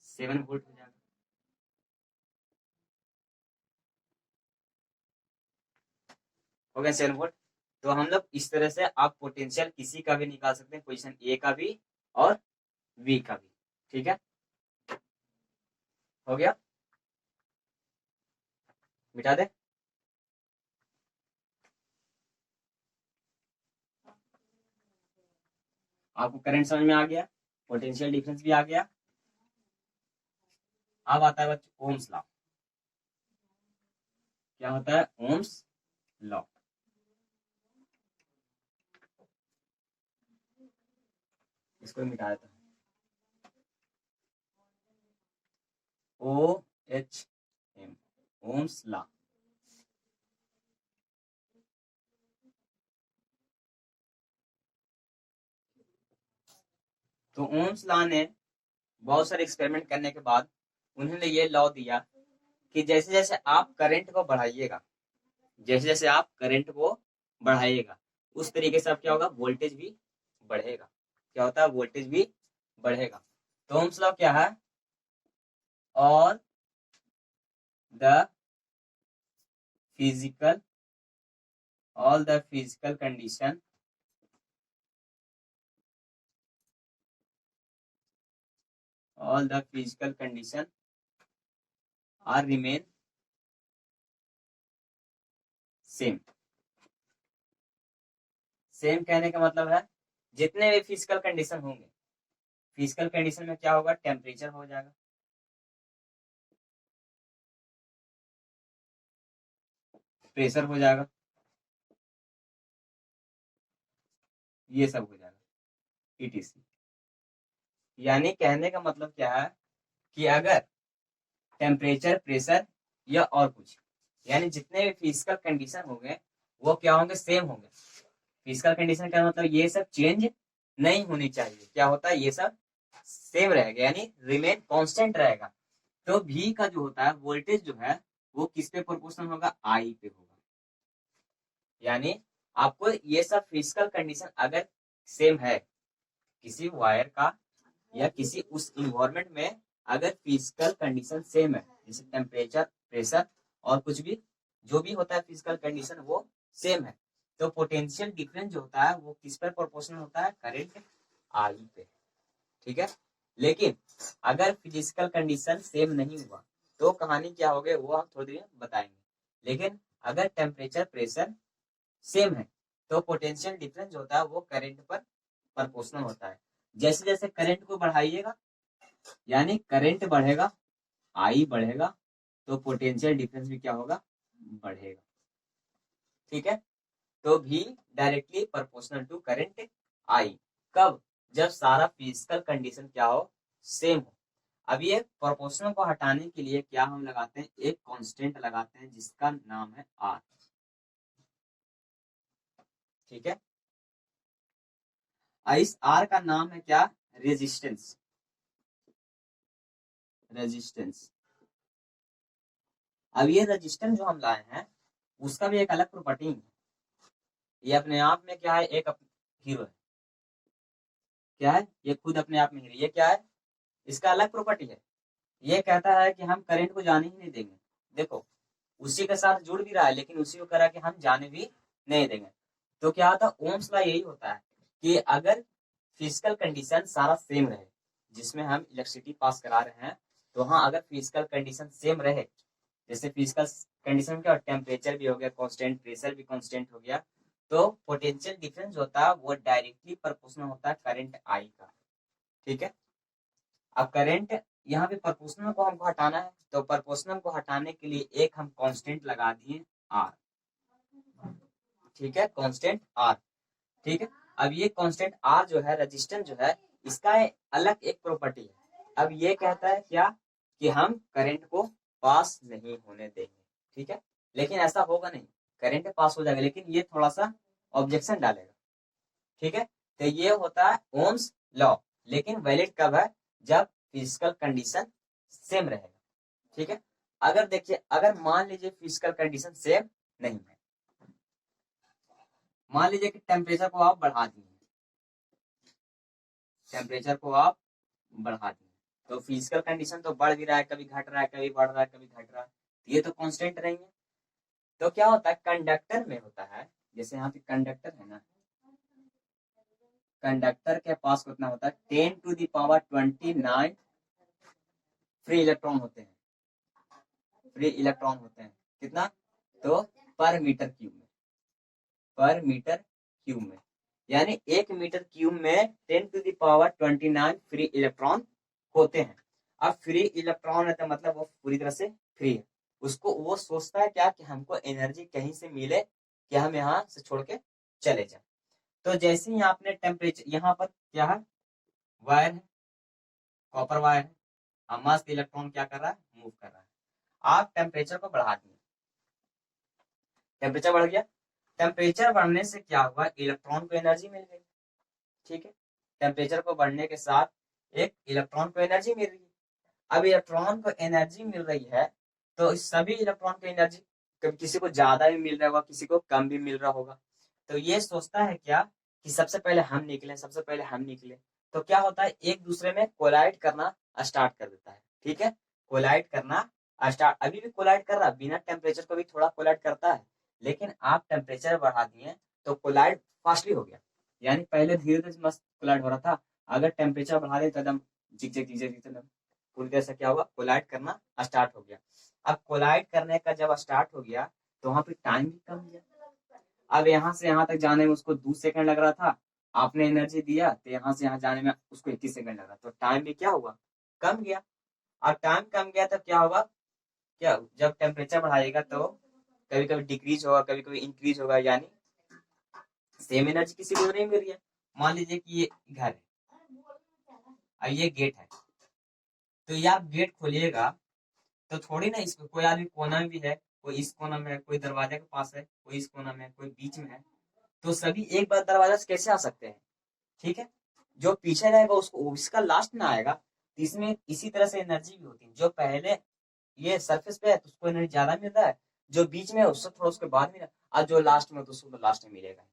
7 वोल्ट हो जाएगा। हो गया 7 वोल्ट। तो हम लोग इस तरह से आप पोटेंशियल किसी का भी निकाल सकते हैं, पोजीशन ए का भी और बी का भी, ठीक है। हो गया, मिटा दे। आपको करंट समझ में आ गया, पोटेंशियल डिफरेंस भी आ गया। अब आता है बच्चों ओम्स लॉ। क्या होता है, ओम्स लॉ। इसको मिटा देता हूं, O H M, Ohm's law. तो ओम्स लॉ ने बहुत सारे एक्सपेरिमेंट करने के बाद उन्होंने ये लॉ दिया कि जैसे जैसे आप करंट को बढ़ाइएगा, जैसे जैसे आप करंट को बढ़ाइएगा, उस तरीके से आप क्या होगा, वोल्टेज भी बढ़ेगा। क्या होता है, वोल्टेज भी बढ़ेगा। तो ओम्स लॉ क्या है, और the physical all the physical condition all the physical condition are remain same। Same कहने का मतलब है जितने भी फिजिकल कंडीशन होंगे, फिजिकल कंडीशन में क्या होगा, टेम्परेचर हो जाएगा, प्रेशर हो जाएगा, ये सब हो जाएगा ईटीसी। यानी कहने का मतलब क्या है कि अगर टेम्परेचर, प्रेशर या और कुछ, यानी जितने भी फिजिकल कंडीशन होंगे वो क्या होंगे, सेम होंगे। फिजिकल कंडीशन का मतलब ये सब चेंज नहीं होनी चाहिए, क्या होता है, ये सब सेम रहेगा, यानी रिमेन कांस्टेंट रहेगा। तो भी का जो होता है वोल्टेज जो है वो किस पे प्रोपोर्शनल होगा, आई पे होगा। यानी आपको ये सब फिजिकल कंडीशन अगर सेम है किसी वायर का या किसी उस इन्वायरमेंट में, अगर फिजिकल कंडीशन सेम है, जैसे टेम्परेचर, प्रेशर और कुछ भी जो भी होता है फिजिकल कंडीशन वो सेम है, तो पोटेंशियल डिफरेंस जो होता है वो किस पर प्रोपोर्शनल होता है, करंट आई पे, ठीक है। लेकिन अगर फिजिकल कंडीशन सेम नहीं हुआ तो कहानी क्या होगी वो हम थोड़ी देर में बताएंगे। लेकिन अगर टेम्परेचर, प्रेशर सेम है तो पोटेंशियल डिफरेंस जो होता है वो करंट पर प्रोपोर्शनल होता है। जैसे जैसे करंट को बढ़ाइएगा, यानी करंट बढ़ेगा, आई बढ़ेगा, तो पोटेंशियल डिफरेंस भी क्या होगा, बढ़ेगा, ठीक है। तो भी directly proportional to current I. कब? जब सारा फिजिकल कंडीशन क्या हो, सेम हो। अब ये प्रोपोर्शनल को हटाने के लिए क्या हम लगाते हैं, एक कांस्टेंट लगाते हैं जिसका नाम है आर। ठीक है, इस आर का नाम है क्या, रेजिस्टेंस। रेजिस्टेंस। अब ये रेजिस्टेंस जो हम लाए हैं उसका भी एक अलग प्रॉपर्टी है। ये अपने आप में क्या है, एक हीरो है। क्या है ये, खुद अपने आप में हीरो। ये क्या है, इसका अलग प्रॉपर्टी है। ये कहता है कि हम करंट को जाने ही नहीं देंगे। देखो, उसी के साथ जुड़ भी रहा है लेकिन उसी को करा कि हम जाने भी नहीं देंगे। तो क्या होता है, ओम्स लॉ यही होता है कि अगर फिजिकल कंडीशन सारा सेम रहे जिसमें हम इलेक्ट्रिसिटी पास करा रहे हैं, तो हाँ अगर फिजिकल कंडीशन सेम रहे, जैसे फिजिकल कंडीशन क्या, टेम्परेचर भी हो गया कांस्टेंट, प्रेशर भी कांस्टेंट हो गया, तो पोटेंशियल डिफरेंस होता है वो डायरेक्टली प्रोपोर्शनल होता है करंट आई का। ठीक है, अब करंट यहाँ पे प्रोपोर्शनल को हमको हटाना है, तो प्रोपोर्शनल को हटाने के लिए एक हम कांस्टेंट लगा दिए आर। ठीक है, कांस्टेंट आर। ठीक है, अब ये कांस्टेंट आर जो है, रेजिस्टेंस जो है, इसका अलग एक प्रॉपर्टी है। अब ये कहता है क्या, कि हम करंट को पास नहीं होने देंगे। ठीक है, लेकिन ऐसा होगा नहीं, करंट पास हो जाएगा लेकिन ये थोड़ा सा ऑब्जेक्शन डालेगा। ठीक है, तो ये होता है ओम्स लॉ, लेकिन वैलिड कब है, जब फिजिकल कंडीशन सेम रहेगा। ठीक है, अगर देखिए, अगर मान लीजिए फिजिकल कंडीशन सेम नहीं है, मान लीजिए कि टेम्परेचर को आप बढ़ा दिए, टेम्परेचर को आप बढ़ा दिए, तो फिजिकल कंडीशन तो बढ़ भी रहा है, कभी घट रहा है, कभी बढ़ रहा है, कभी घट रहा है, ये तो कांस्टेंट रहेंगे। तो क्या होता है, कंडक्टर में होता है, जैसे यहाँ पे कंडक्टर है ना, कंडक्टर के पास कितना होता है, 10⁻29 फ्री इलेक्ट्रॉन होते हैं। फ्री इलेक्ट्रॉन होते हैं कितना, तो पर मीटर क्यूब में, पर मीटर क्यूब में, यानी 1 मीटर क्यूब में 10⁻29 फ्री इलेक्ट्रॉन होते हैं। अब फ्री इलेक्ट्रॉन है तो मतलब वो पूरी तरह से फ्री है, उसको वो सोचता है क्या, कि हमको एनर्जी कहीं से मिले कि हम यहाँ से छोड़ के चले जाए। तो जैसे ही आपने टेम्परेचर, यहाँ पर क्या है, वायर है, कॉपर वायर है, मस्त इलेक्ट्रॉन क्या कर रहा है, मूव कर रहा है। आप टेम्परेचर को बढ़ा दिए, टेम्परेचर बढ़ गया, टेम्परेचर बढ़ने से क्या हुआ, इलेक्ट्रॉन को एनर्जी मिल गई। ठीक है, टेम्परेचर को बढ़ने के साथ एक इलेक्ट्रॉन को एनर्जी मिल रही है। अब इलेक्ट्रॉन को एनर्जी मिल रही है, तो सभी इलेक्ट्रॉन को एनर्जी, कभी किसी को ज्यादा भी मिल रहा होगा, किसी को कम भी मिल रहा होगा, तो ये सोचता है क्या, कि सबसे पहले हम निकले, सबसे पहले हम निकले। तो क्या होता है, एक दूसरे में कोलाइड करना स्टार्ट कर देता है। ठीक है, कोलाइड करना स्टार्ट, अभी भी कोलाइड कर रहा है, बिना टेम्परेचर को भी थोड़ा कोलाइड करता है, लेकिन आप टेम्परेचर बढ़ा दिए तो कोलाइड फास्टली हो गया। यानी पहले धीरे धीरे मस्त कोलाइड हो रहा था, अगर टेम्परेचर बढ़ा दे तो एकदम जिक जिक जिक जिक पूरी तरह से क्या हुआ, कोलाइड करना स्टार्ट हो गया। अब कोलाइड करने का जब स्टार्ट हो गया, तो वहां पे टाइम भी कम गया। अब यहाँ से यहाँ तक जाने में उसको 2 सेकंड लग रहा था, आपने एनर्जी दिया तो यहाँ से यहाँ जाने में उसको 21 सेकंड लगा, तो टाइम भी क्या हुआ, कम गया। और टाइम कम गया तो क्या होगा, क्या जब टेम्परेचर बढ़ाएगा तो कभी कभी डिक्रीज होगा, कभी कभी इंक्रीज होगा, यानी सेम एनर्जी किसी को नहीं मिल रही है। मान लीजिए कि ये घर है, अब ये गेट है, तो ये आप गेट खोलिएगा तो थोड़ी ना, इसको कोई आदमी कोना में भी है, कोई इस कोना में है, कोई दरवाजे के पास है, कोई इस कोना में है, कोई बीच में है, तो सभी एक बार दरवाजा से कैसे आ सकते हैं। ठीक है, जो पीछे रहेगा उसको, इसका लास्ट में आएगा, तो इसमें इसी तरह से एनर्जी भी होती है, जो पहले ये सरफेस पे है तो उसको एनर्जी ज्यादा मिल रहा है, जो बीच में है उससे थोड़ा उसके बाद मिला, और जो लास्ट में तो उसको तो लास्ट में मिलेगा।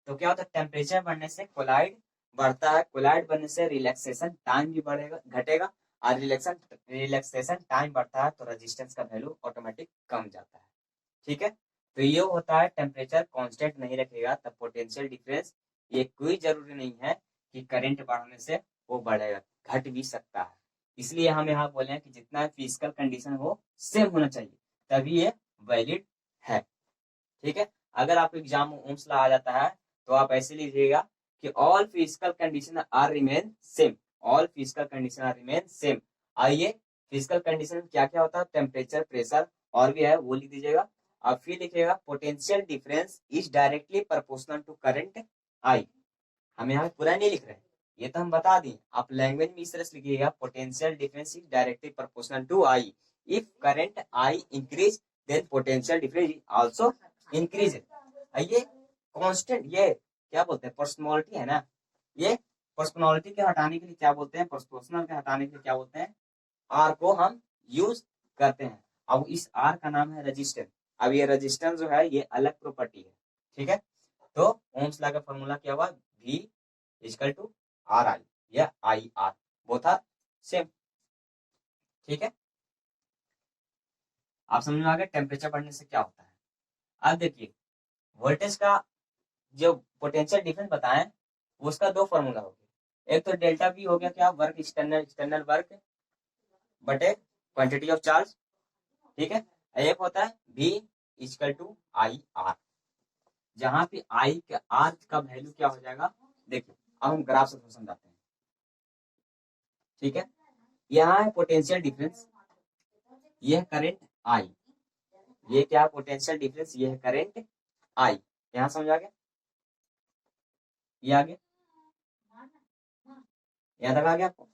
तो क्या होता है, टेम्परेचर बढ़ने से कोलाइड बढ़ता है, कोलाइड बढ़ने से रिलैक्सेशन टाइम भी बढ़ेगा, घटेगा, और रिलैक्सेशन टाइम बढ़ता है तो रेजिस्टेंस का वैल्यू ऑटोमेटिक कम जाता है। ठीक है, तो ये होता है, टेम्परेचर कांस्टेंट नहीं रखेगा तब पोटेंशियल डिफरेंस, ये कोई जरूरी नहीं है कि करंट बढ़ने से वो बढ़ेगा, घट भी सकता है। इसलिए हम यहाँ बोले हैं कि जितना फिजिकल कंडीशन हो सेम होना चाहिए, तभी ये वैलिड है। ठीक है, अगर आपको एग्जाम में ओम्स लॉ आ जाता है तो आप ऐसे लीजिएगा कि all physical condition are remain same, all physical condition are remain same. आइए, फिजिकल कंडीशन क्या क्या होता है, टेम्परेचर, प्रेशर और भी है, वो लिख दीजिएगा। अब फिर लिखिएगा potential difference is directly proportional to current I. हम यहाँ पूरा नहीं लिख रहे हैं, ये तो हम बता दें, आप लैंग्वेज में इस तरह से लिखिएगा, potential difference is directly proportional to I. If current I increase then potential difference also increase. ये कांस्टेंट, ये क्या बोलते हैं, पर्सनैलिटी है ना, ये पर्सनैलिटी के हटाने के लिए क्या बोलते हैं, प्रोपोर्शनल के हटाने के लिए क्या बोलते हैं, आर को हम यूज करते हैं। अब इस आर का नाम है रेजिस्टेंस। अब ये रेजिस्टेंस जो है ये अलग प्रॉपर्टी है, ठीक है। तो ओम्स लॉ का फॉर्मूला क्या हुआ, V equal to R I या I R, both are same, ठीक है। आप समझ में आ गए टेम्परेचर बढ़ने से क्या होता है। अब देखिए वोल्टेज का जो पोटेंशियल डिफरेंस बताएं उसका दो फॉर्मूला हो गया, एक तो डेल्टा V हो गया क्या, वर्क एक्सटर्नल एक्सटर्नल वर्क बटे क्वांटिटी ऑफ चार्ज, ठीक है। एक होता है V equal to I R, जहां पे आई का आर का वैल्यू क्या हो जाएगा, देखिए अब हम ग्राफ से समझाते हैं, ठीक है। यहाँ है पोटेंशियल डिफरेंस, ये है करंट आई, ये क्या है पोटेंशियल डिफरेंस, ये है करंट आई, यहाँ समझ आ गया, ये आ गया, यहाँ तक आ गया आपको।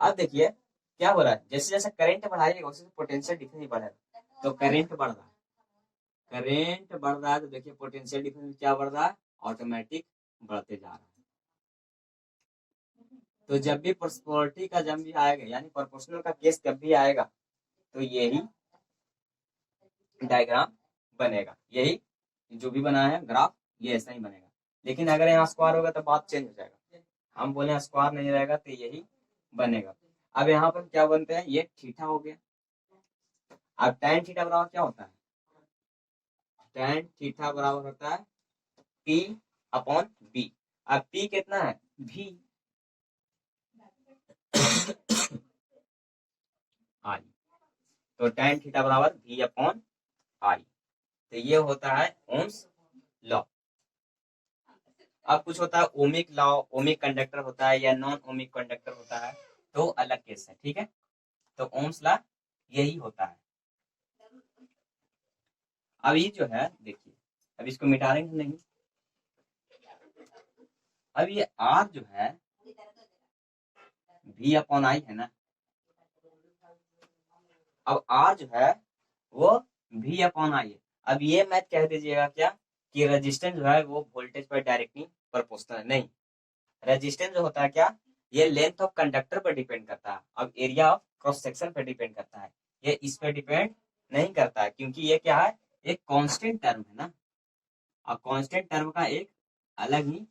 अब देखिए क्या हो रहा है, जैसे जैसे करंट बढ़ाइएगा वैसे पोटेंशियल डिफरेंस बढ़ेगा, तो करंट बढ़ रहा है, करंट बढ़ रहा है, तो देखिए पोटेंशियल डिफरेंस क्या बढ़ रहा है, ऑटोमेटिक बढ़ते जा रहा है। तो जब भी प्रोपोर्शनलिटी का जब भी आएगा, यानी प्रोपोर्शनल का केस जब भी आएगा, तो यही डायग्राम बनेगा, यही जो भी बना है ग्राफ ये ऐसा ही बनेगा। लेकिन अगर यहाँ स्क्वायर होगा तो बात चेंज हो जाएगा, हम बोले स्क्वायर नहीं रहेगा तो यही बनेगा। अब यहाँ पर क्या बनते हैं, ये थीटा हो गया। अब tan थीटा बराबर क्या होता है, tan थीटा बराबर होता है P अपॉन B। अब P कितना है, V आई, तो tan थीटा बराबर V अपॉन आई, तो ये होता है ओम्स लॉ। अब कुछ होता है ओमिक लॉ, ओमिक कंडक्टर होता है या नॉन ओमिक कंडक्टर होता है, तो अलग केस है, ठीक है। तो ओम्स लॉ यही होता है। अब ये जो है देखिए, अब इसको मिटा देंगे नहीं, अब ये आर जो है V अपॉन आई है ना, अब आर जो है वो V अपॉन आई है। अब ये मैथ कह दीजिएगा क्या, कि रेजिस्टेंस जो है वो वोल्टेज पर डायरेक्टली प्रोपोर्शनल नहीं, रेजिस्टेंस जो होता है क्या, ये लेंथ ऑफ कंडक्टर पर डिपेंड करता है, अब एरिया ऑफ क्रॉस सेक्शन पर डिपेंड करता है, ये इस पर डिपेंड नहीं करता है, क्योंकि ये क्या है, एक कांस्टेंट टर्म है ना। अब कांस्टेंट टर्म का एक अलग ही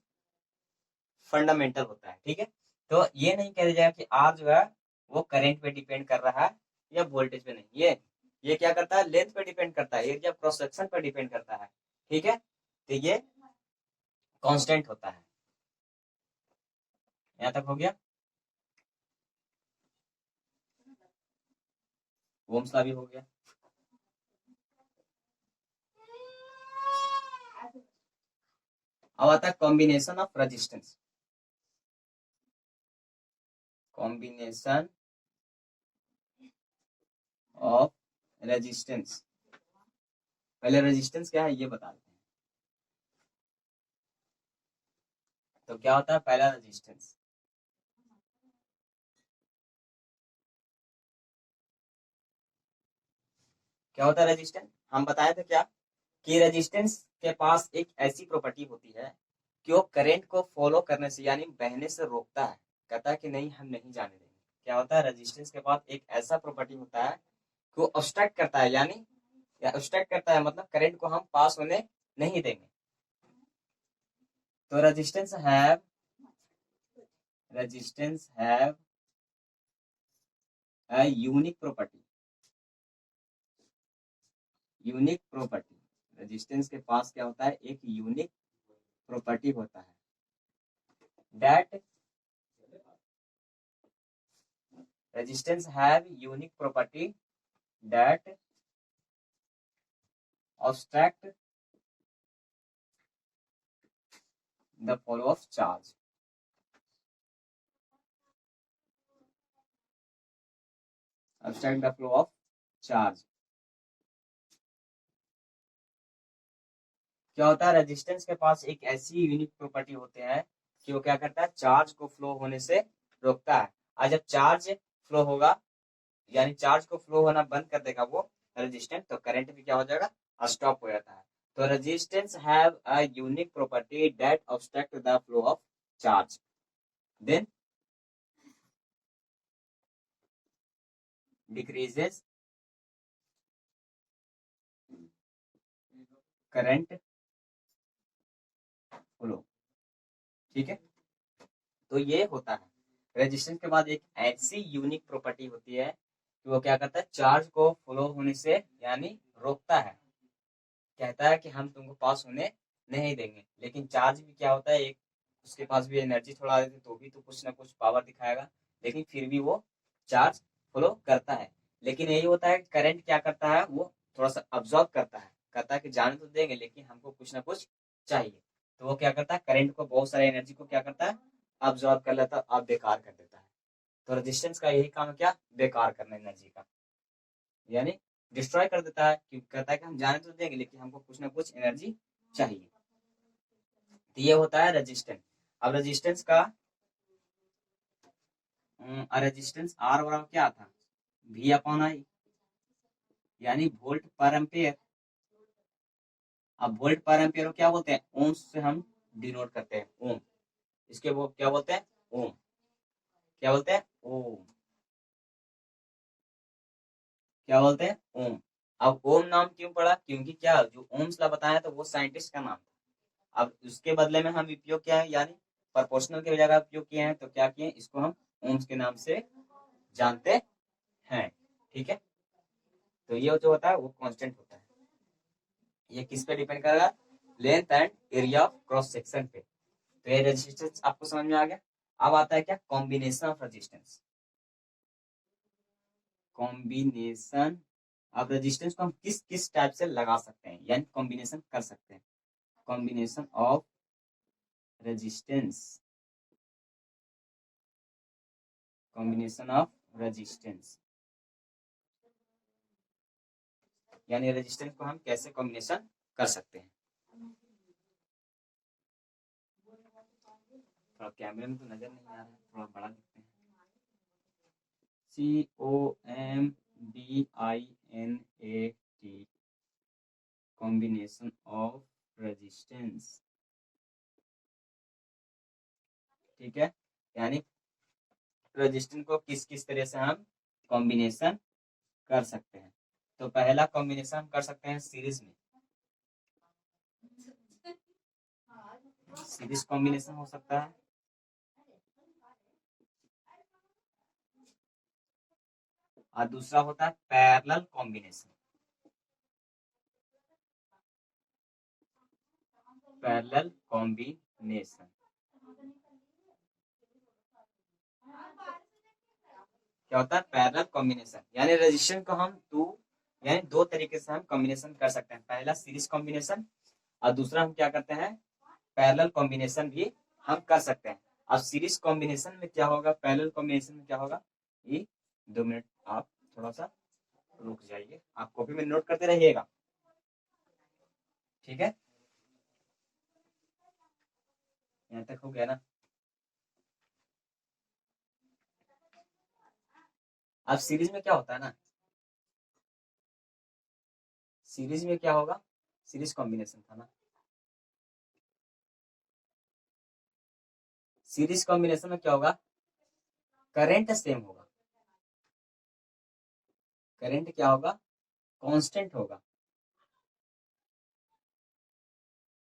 फंडामेंटल होता है, ठीक है। तो ये नहीं कह जाएगा कि आर जो है वो करंट पे डिपेंड कर रहा है या वोल्टेज पे नहीं, ये क्या करता है, लेंथ पे डिपेंड करता है, एरिया क्रॉस सेक्शन पे डिपेंड करता है, ठीक है। तो ये कांस्टेंट होता है। यहाँ तक हो गया, ओम्स लॉ भी हो गया। अब आता है combination of resistance, combination of resistance. पहले रेजिस्टेंस क्या है ये बता देते हैं। तो क्या होता है पहला रेजिस्टेंस, क्या होता है रेजिस्टेंस, हम बताए थे क्या, कि रेजिस्टेंस के पास एक ऐसी प्रॉपर्टी होती है कि वो करंट को फॉलो करने से यानी बहने से रोकता है, कहता है कि नहीं हम नहीं जाने देंगे। क्या होता है, रेजिस्टेंस के पास एक ऐसा प्रॉपर्टी होता है कि वो ऑब्स्ट्रक्ट करता है, यानी या ऑब्स्ट्रक्ट करता है मतलब करंट को हम पास होने नहीं देंगे। तो resistance have a unique property, unique property. Resistance के पास क्या होता है, एक यूनिक प्रॉपर्टी होता है, that resistance have unique property that obstruct the flow of charge, obstruct the flow of charge। क्या होता है, रेजिस्टेंस के पास एक ऐसी यूनिक प्रॉपर्टी होते हैं कि वो क्या करता है, चार्ज को फ्लो होने से रोकता है। और जब चार्ज फ्लो होगा, यानी चार्ज को फ्लो होना बंद कर देगा वो रेजिस्टेंस, तो करंट भी क्या हो जाएगा, स्टॉप हो जाता है। तो resistance have a unique property that obstruct the flow of charge, then decreases current flow. ठीक है, तो ये होता है। रेजिस्टेंस के बाद एक ऐसी यूनिक प्रॉपर्टी होती है कि वो क्या करता है, चार्ज को फ्लो होने से यानी रोकता है। कहता है कि हम तुमको पास होने नहीं देंगे, लेकिन चार्ज भी क्या होता है, एक उसके पास भी एनर्जी थोड़ा आ देती तो भी तो कुछ ना कुछ पावर दिखाएगा, लेकिन फिर भी वो चार्ज फ्लो करता है। लेकिन यही होता है, करंट क्या करता है, वो थोड़ा सा अब्जॉर्ब करता है, कहता है कि जाने तो देंगे लेकिन हमको कुछ ना कुछ चाहिए। तो वो क्या करता है, करंट को, बहुत सारी एनर्जी को क्या करता है, अब्जॉर्ब कर लेता है और बेकार कर देता है। तो रेजिस्टेंस का यही काम है, क्या, बेकार करना एनर्जी का, यानी डिस्ट्रॉय कर देता है, क्योंकि कहता है कि हम जाने तो देंगे लेकिन हमको कुछ ना कुछ एनर्जी चाहिए। तो ये होता है रेजिस्टेंस। अब रेजिस्टेंस का रेजिस्टेंस आर बराबर क्या था, वी अपॉन आई, यानी वोल्ट पर एम्पियर। अब वोल्ट पर एम्पियर को क्या बोलते हैं, ओम्स से हम डिनोट करते हैं, ओम। इसके वो क्या बोलते हैं, ओम। क्या बोलते हैं, ओम। क्या बोलते हैं, ओम। अब ओम नाम क्यों पड़ा, क्योंकि क्या, जो ओम्स ला बताया तो वो साइंटिस्ट का नाम था। अब उसके बदले में हम उपयोग किया है, यानी प्रोपोर्शनल के जगह उपयोग किए हैं, तो क्या किए, इसको हम ओम्स के नाम से जानते हैं। ठीक है, तो ये जो होता है वो कांस्टेंट होता है। ये किस पे डिपेंड करेगा, length and area of cross section पे। तो ये रेजिस्टेंस आपको समझ में आ गया। अब आता है क्या, कॉम्बिनेशन ऑफ रेजिस्टेंस। कॉम्बिनेशन अब रेजिस्टेंस को हम किस किस टाइप से लगा सकते हैं, यानी कॉम्बिनेशन कर सकते हैं। Combination of resistance, combination of resistance, यानी रेजिस्टेंस को हम कैसे कॉम्बिनेशन कर सकते हैं। थोड़ा कैमरे में तो नजर नहीं आ रहा है, थोड़ा बड़ा दिखते हैं। COMBINAT, combination of resistance. ठीक है, यानी रेजिस्टेंस को किस किस तरह से हम कॉम्बिनेशन कर सकते हैं। तो पहला कॉम्बिनेशन हम कर सकते हैं सीरीज में, सीरीज कॉम्बिनेशन हो सकता है। और दूसरा होता है पैरेलल कॉम्बिनेशन, पैरेलल कॉम्बिनेशन। क्या होता है, पैरेलल कॉम्बिनेशन, यानी रेजिस्टेंस को हम यानी दो तरीके से हम कॉम्बिनेशन कर सकते हैं। पहला सीरीज कॉम्बिनेशन, और दूसरा हम क्या करते हैं, पैरेलल कॉम्बिनेशन भी हम कर सकते हैं। अब सीरीज कॉम्बिनेशन में क्या होगा, पैरेलल कॉम्बिनेशन में क्या होगा, ये 2 मिनट आप थोड़ा सा रुक जाइए, आप कॉपी में नोट करते रहिएगा। ठीक है, यहाँ तक हो गया ना। अब सीरीज में क्या होता है ना, सीरीज में क्या होगा, सीरीज कॉम्बिनेशन था ना, सीरीज कॉम्बिनेशन में क्या होगा, करंट सेम होगा, करंट क्या होगा, कांस्टेंट होगा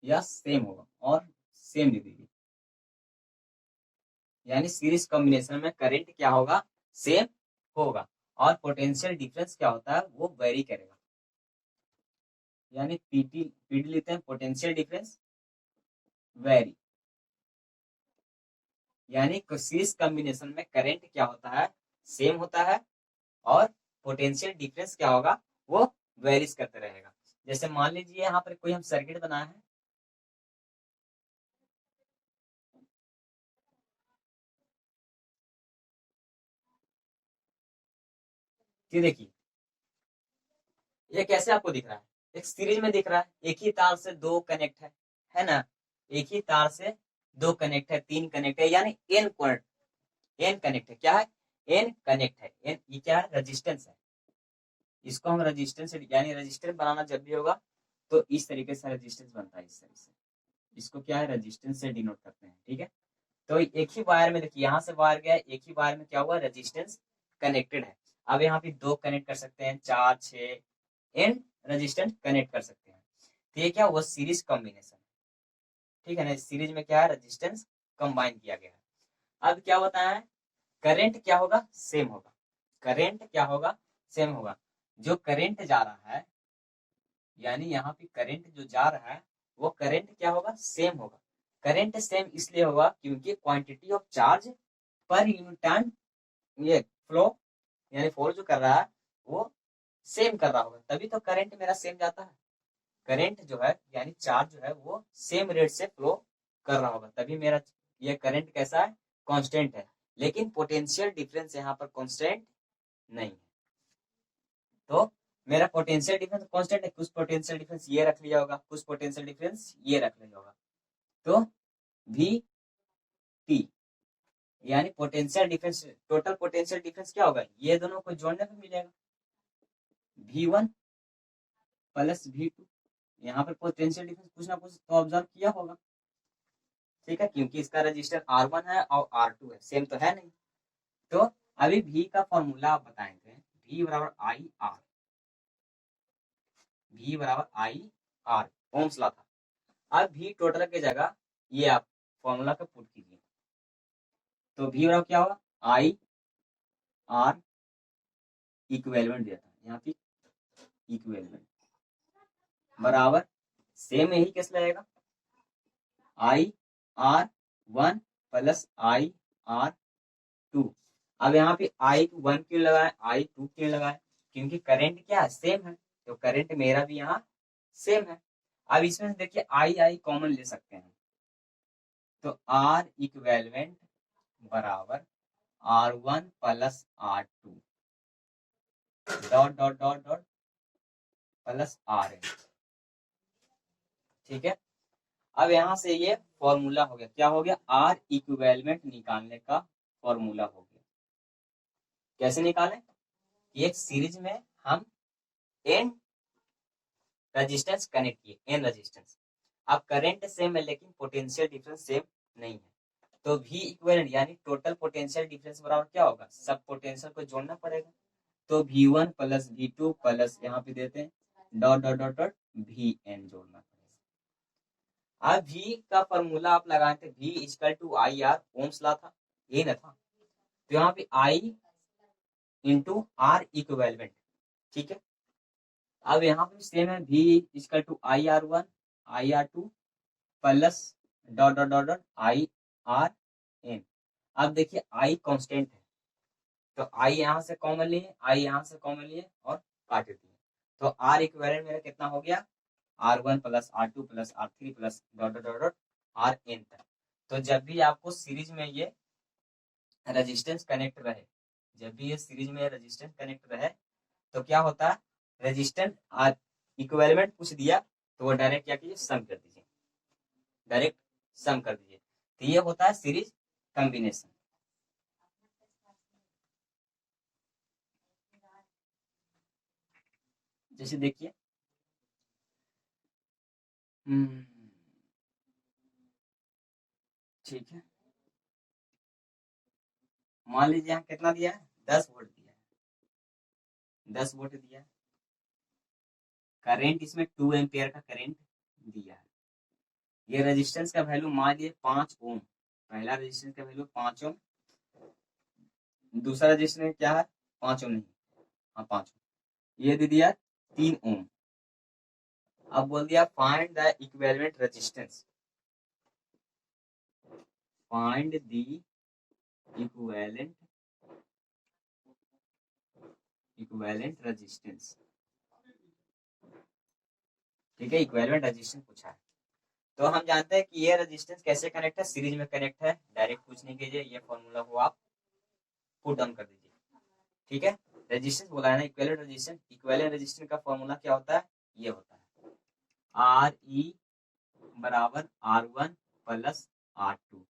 या सेम होगा, और सेम डिग्री। यानी सीरीज कॉम्बिनेशन में करंट क्या होगा, सेम होगा, और पोटेंशियल डिफरेंस क्या होता है, वो वेरी करेगा। यानी पीडी लेते हैं, पोटेंशियल डिफरेंस वेरी। यानी सीरीज कॉम्बिनेशन में करंट क्या होता है, सेम होता है, और पोटेंशियल डिफरेंस क्या होगा, वो वेरीज करते रहेगा। जैसे मान लीजिए यहाँ पर कोई हम सर्किट बनाया है, ये देखिए, ये कैसे आपको दिख रहा है, एक सीरीज में दिख रहा है, एक ही तार से दो कनेक्ट है ना, एक ही तार से 2 कनेक्ट है, 3 कनेक्ट है, यानी एन कनेक्ट है। क्या है? एन कनेक्ट है। एन ये क्या है? रेजिस्टेंस है। इसको हम रेजिस्टेंस यानी रेजिस्टेंस बनाना जब भी होगा तो इस तरीके से रेजिस्टेंस बनता है, इस तरह से। इसको क्या है? रेजिस्टेंस से डिनोट करते हैं। ठीक है, तो एक ही वायर में देखिए, यहाँ से वायर गया, एक ही वायर में क्या हुआ? रेजिस्टेंस कनेक्टेड है। अब यहाँ पे 2 कनेक्ट कर सकते हैं, 4, 6 एन रेजिस्टेंस कनेक्ट कर सकते हैं। तो ये क्या हुआ? Series combination. ठीक है ना, सीरीज में क्या है? रेजिस्टेंस कंबाइन किया गया है। अब क्या बताया है? करंट क्या होगा? सेम होगा। करंट क्या होगा? सेम होगा। जो करंट जा रहा है, यानी यहाँ पे करंट जो जा रहा है वो करंट क्या होगा? सेम होगा। करंट सेम इसलिए होगा क्योंकि quantity of charge per unit time ये फ्लो यानी फ्लो जो कर रहा है वो सेम कर रहा होगा, तभी तो करंट मेरा सेम जाता है। करंट जो है यानी चार्ज जो है वो सेम रेट से फ्लो कर रहा होगा, तभी मेरा ये करंट कैसा है? कांस्टेंट है। लेकिन पोटेंशियल डिफरेंस यहाँ पर कांस्टेंट नहीं है। तो मेरा पोटेंशियल डिफरेंस कांस्टेंट है, कुछ पोटेंशियल डिफरेंस ये रख लिया होगा, कुछ पोटेंशियल डिफरेंस ये रख लिया होगा। तो वी टी यानी potential difference, total potential difference क्या होगा? ये दोनों को जोड़ने पर मिलेगा V1 प्लस V2। यहाँ पर पोटेंशियल डिफरेंस कुछ ना कुछ तो ऑब्जर्व किया होगा। ठीक है, क्योंकि इसका रजिस्टर R1 है और R2 है, सेम तो है नहीं। तो अभी V का फॉर्मूला आप बताएंगे, V बराबर आई आर। V बराबर आई आर ओम्स लॉ था। अब V टोटल की जगह ये आप फॉर्मूला का पुट कीजिए, तो V बराबर क्या होगा? आई आर इक्विवेलेंट दिया था यहाँ पे, इक्विवेलेंट बराबर सेम यही केस लगेगा, आई आर 1 प्लस आई आर 2। अब यहाँ पे आई 1 क्यों लगाए, आई 2 क्यों लगाए? क्योंकि करंट क्या है? सेम है, तो करंट मेरा भी यहाँ सेम है। अब इसमें से देखिए आई आई कॉमन ले सकते हैं, तो आर इक्वेलेंट बराबर R1 plus R2 dot dot dot dot plus RN। ठीक है, अब यहाँ से ये फॉर्मूला हो गया, क्या हो गया? आर इक्विवेलेंट निकालने का फॉर्मूला हो गया। कैसे निकालें? एक सीरीज में हम एन रेजिस्टेंस कनेक्ट किए, एन रेजिस्टेंस। अब करंट सेम है लेकिन पोटेंशियल डिफरेंस सेम नहीं है, तो V इक्विवेलेंट यानी टोटल पोटेंशियल डिफरेंस बराबर क्या होगा? सब पोटेंशियल को जोड़ना पड़ेगा, तो V1 प्लस V2 प्लस यहाँ पे देते हैं dot dot dot dot VN जोड़ना पड़ेगा। अब V का फॉर्मूला आप लगाए थे, V equal to I R Ohm's law था, ये ना था, तो यहाँ पे I इंटू आर इक्विवेलेंट। ठीक है, अब यहाँ पे सेम है, V equal to I R 1 I R 2 plus dot dot dot dot I R N. अब देखिए आई कांस्टेंट है, तो आई यहाँ से कॉमन लिए, आई यहाँ से कॉमन लिए और काट दिए, तो आर इक्विवेलेंट मेरा कितना हो गया? R1 plus R2 plus R3 plus dot dot dot dot R N तक। तो जब भी आपको सीरीज में ये रेजिस्टेंस कनेक्ट रहे, जब भी ये सीरीज में रेजिस्टेंस कनेक्ट रहे तो क्या होता है? रेजिस्टेंस इक्विवेलेंट कुछ दिया तो वो डायरेक्ट क्या कीजिए? सम कर दीजिए, डायरेक्ट सम कर दीजिए। तो ये होता है सीरीज कॉम्बिनेशन। जैसे देखिए ठीक है, मान लीजिए यहाँ कितना दिया है? 10 वोल्ट दिया है, 10 वोल्ट दिया है, करंट इसमें 2 एम्पियर का करंट दिया है। ये रेजिस्टेंस का वैल्यू मान लीजिए 5 ओम, पहला रेजिस्टेंस का वैल्यू 5 ओम, दूसरा रेजिस्टेंस क्या है? 5 ओम नहीं, हाँ 5 ओम, ये दे दिया 3 ओम। अब बोल दिया find the equivalent resistance, find the equivalent resistance. ठीक है, इक्विवेलेंट रेजिस्टेंस पूछा है, तो हम जानते हैं कि ये रेजिस्टेंस कैसे कनेक्ट है? सीरीज में कनेक्ट है, डायरेक्ट कुछ नहीं कीजिए, ये फॉर्मूला को आप पुट डाउन कर दीजिए। ठीक है, रेजिस्टेंस बोला है ना, इक्विवेलेंट रेजिस्टेंस, इक्विवेलेंट रेजिस्टेंस का फॉर्मूला क्या होता है? ये होता है आर ई बराबर R1 प्लस R2।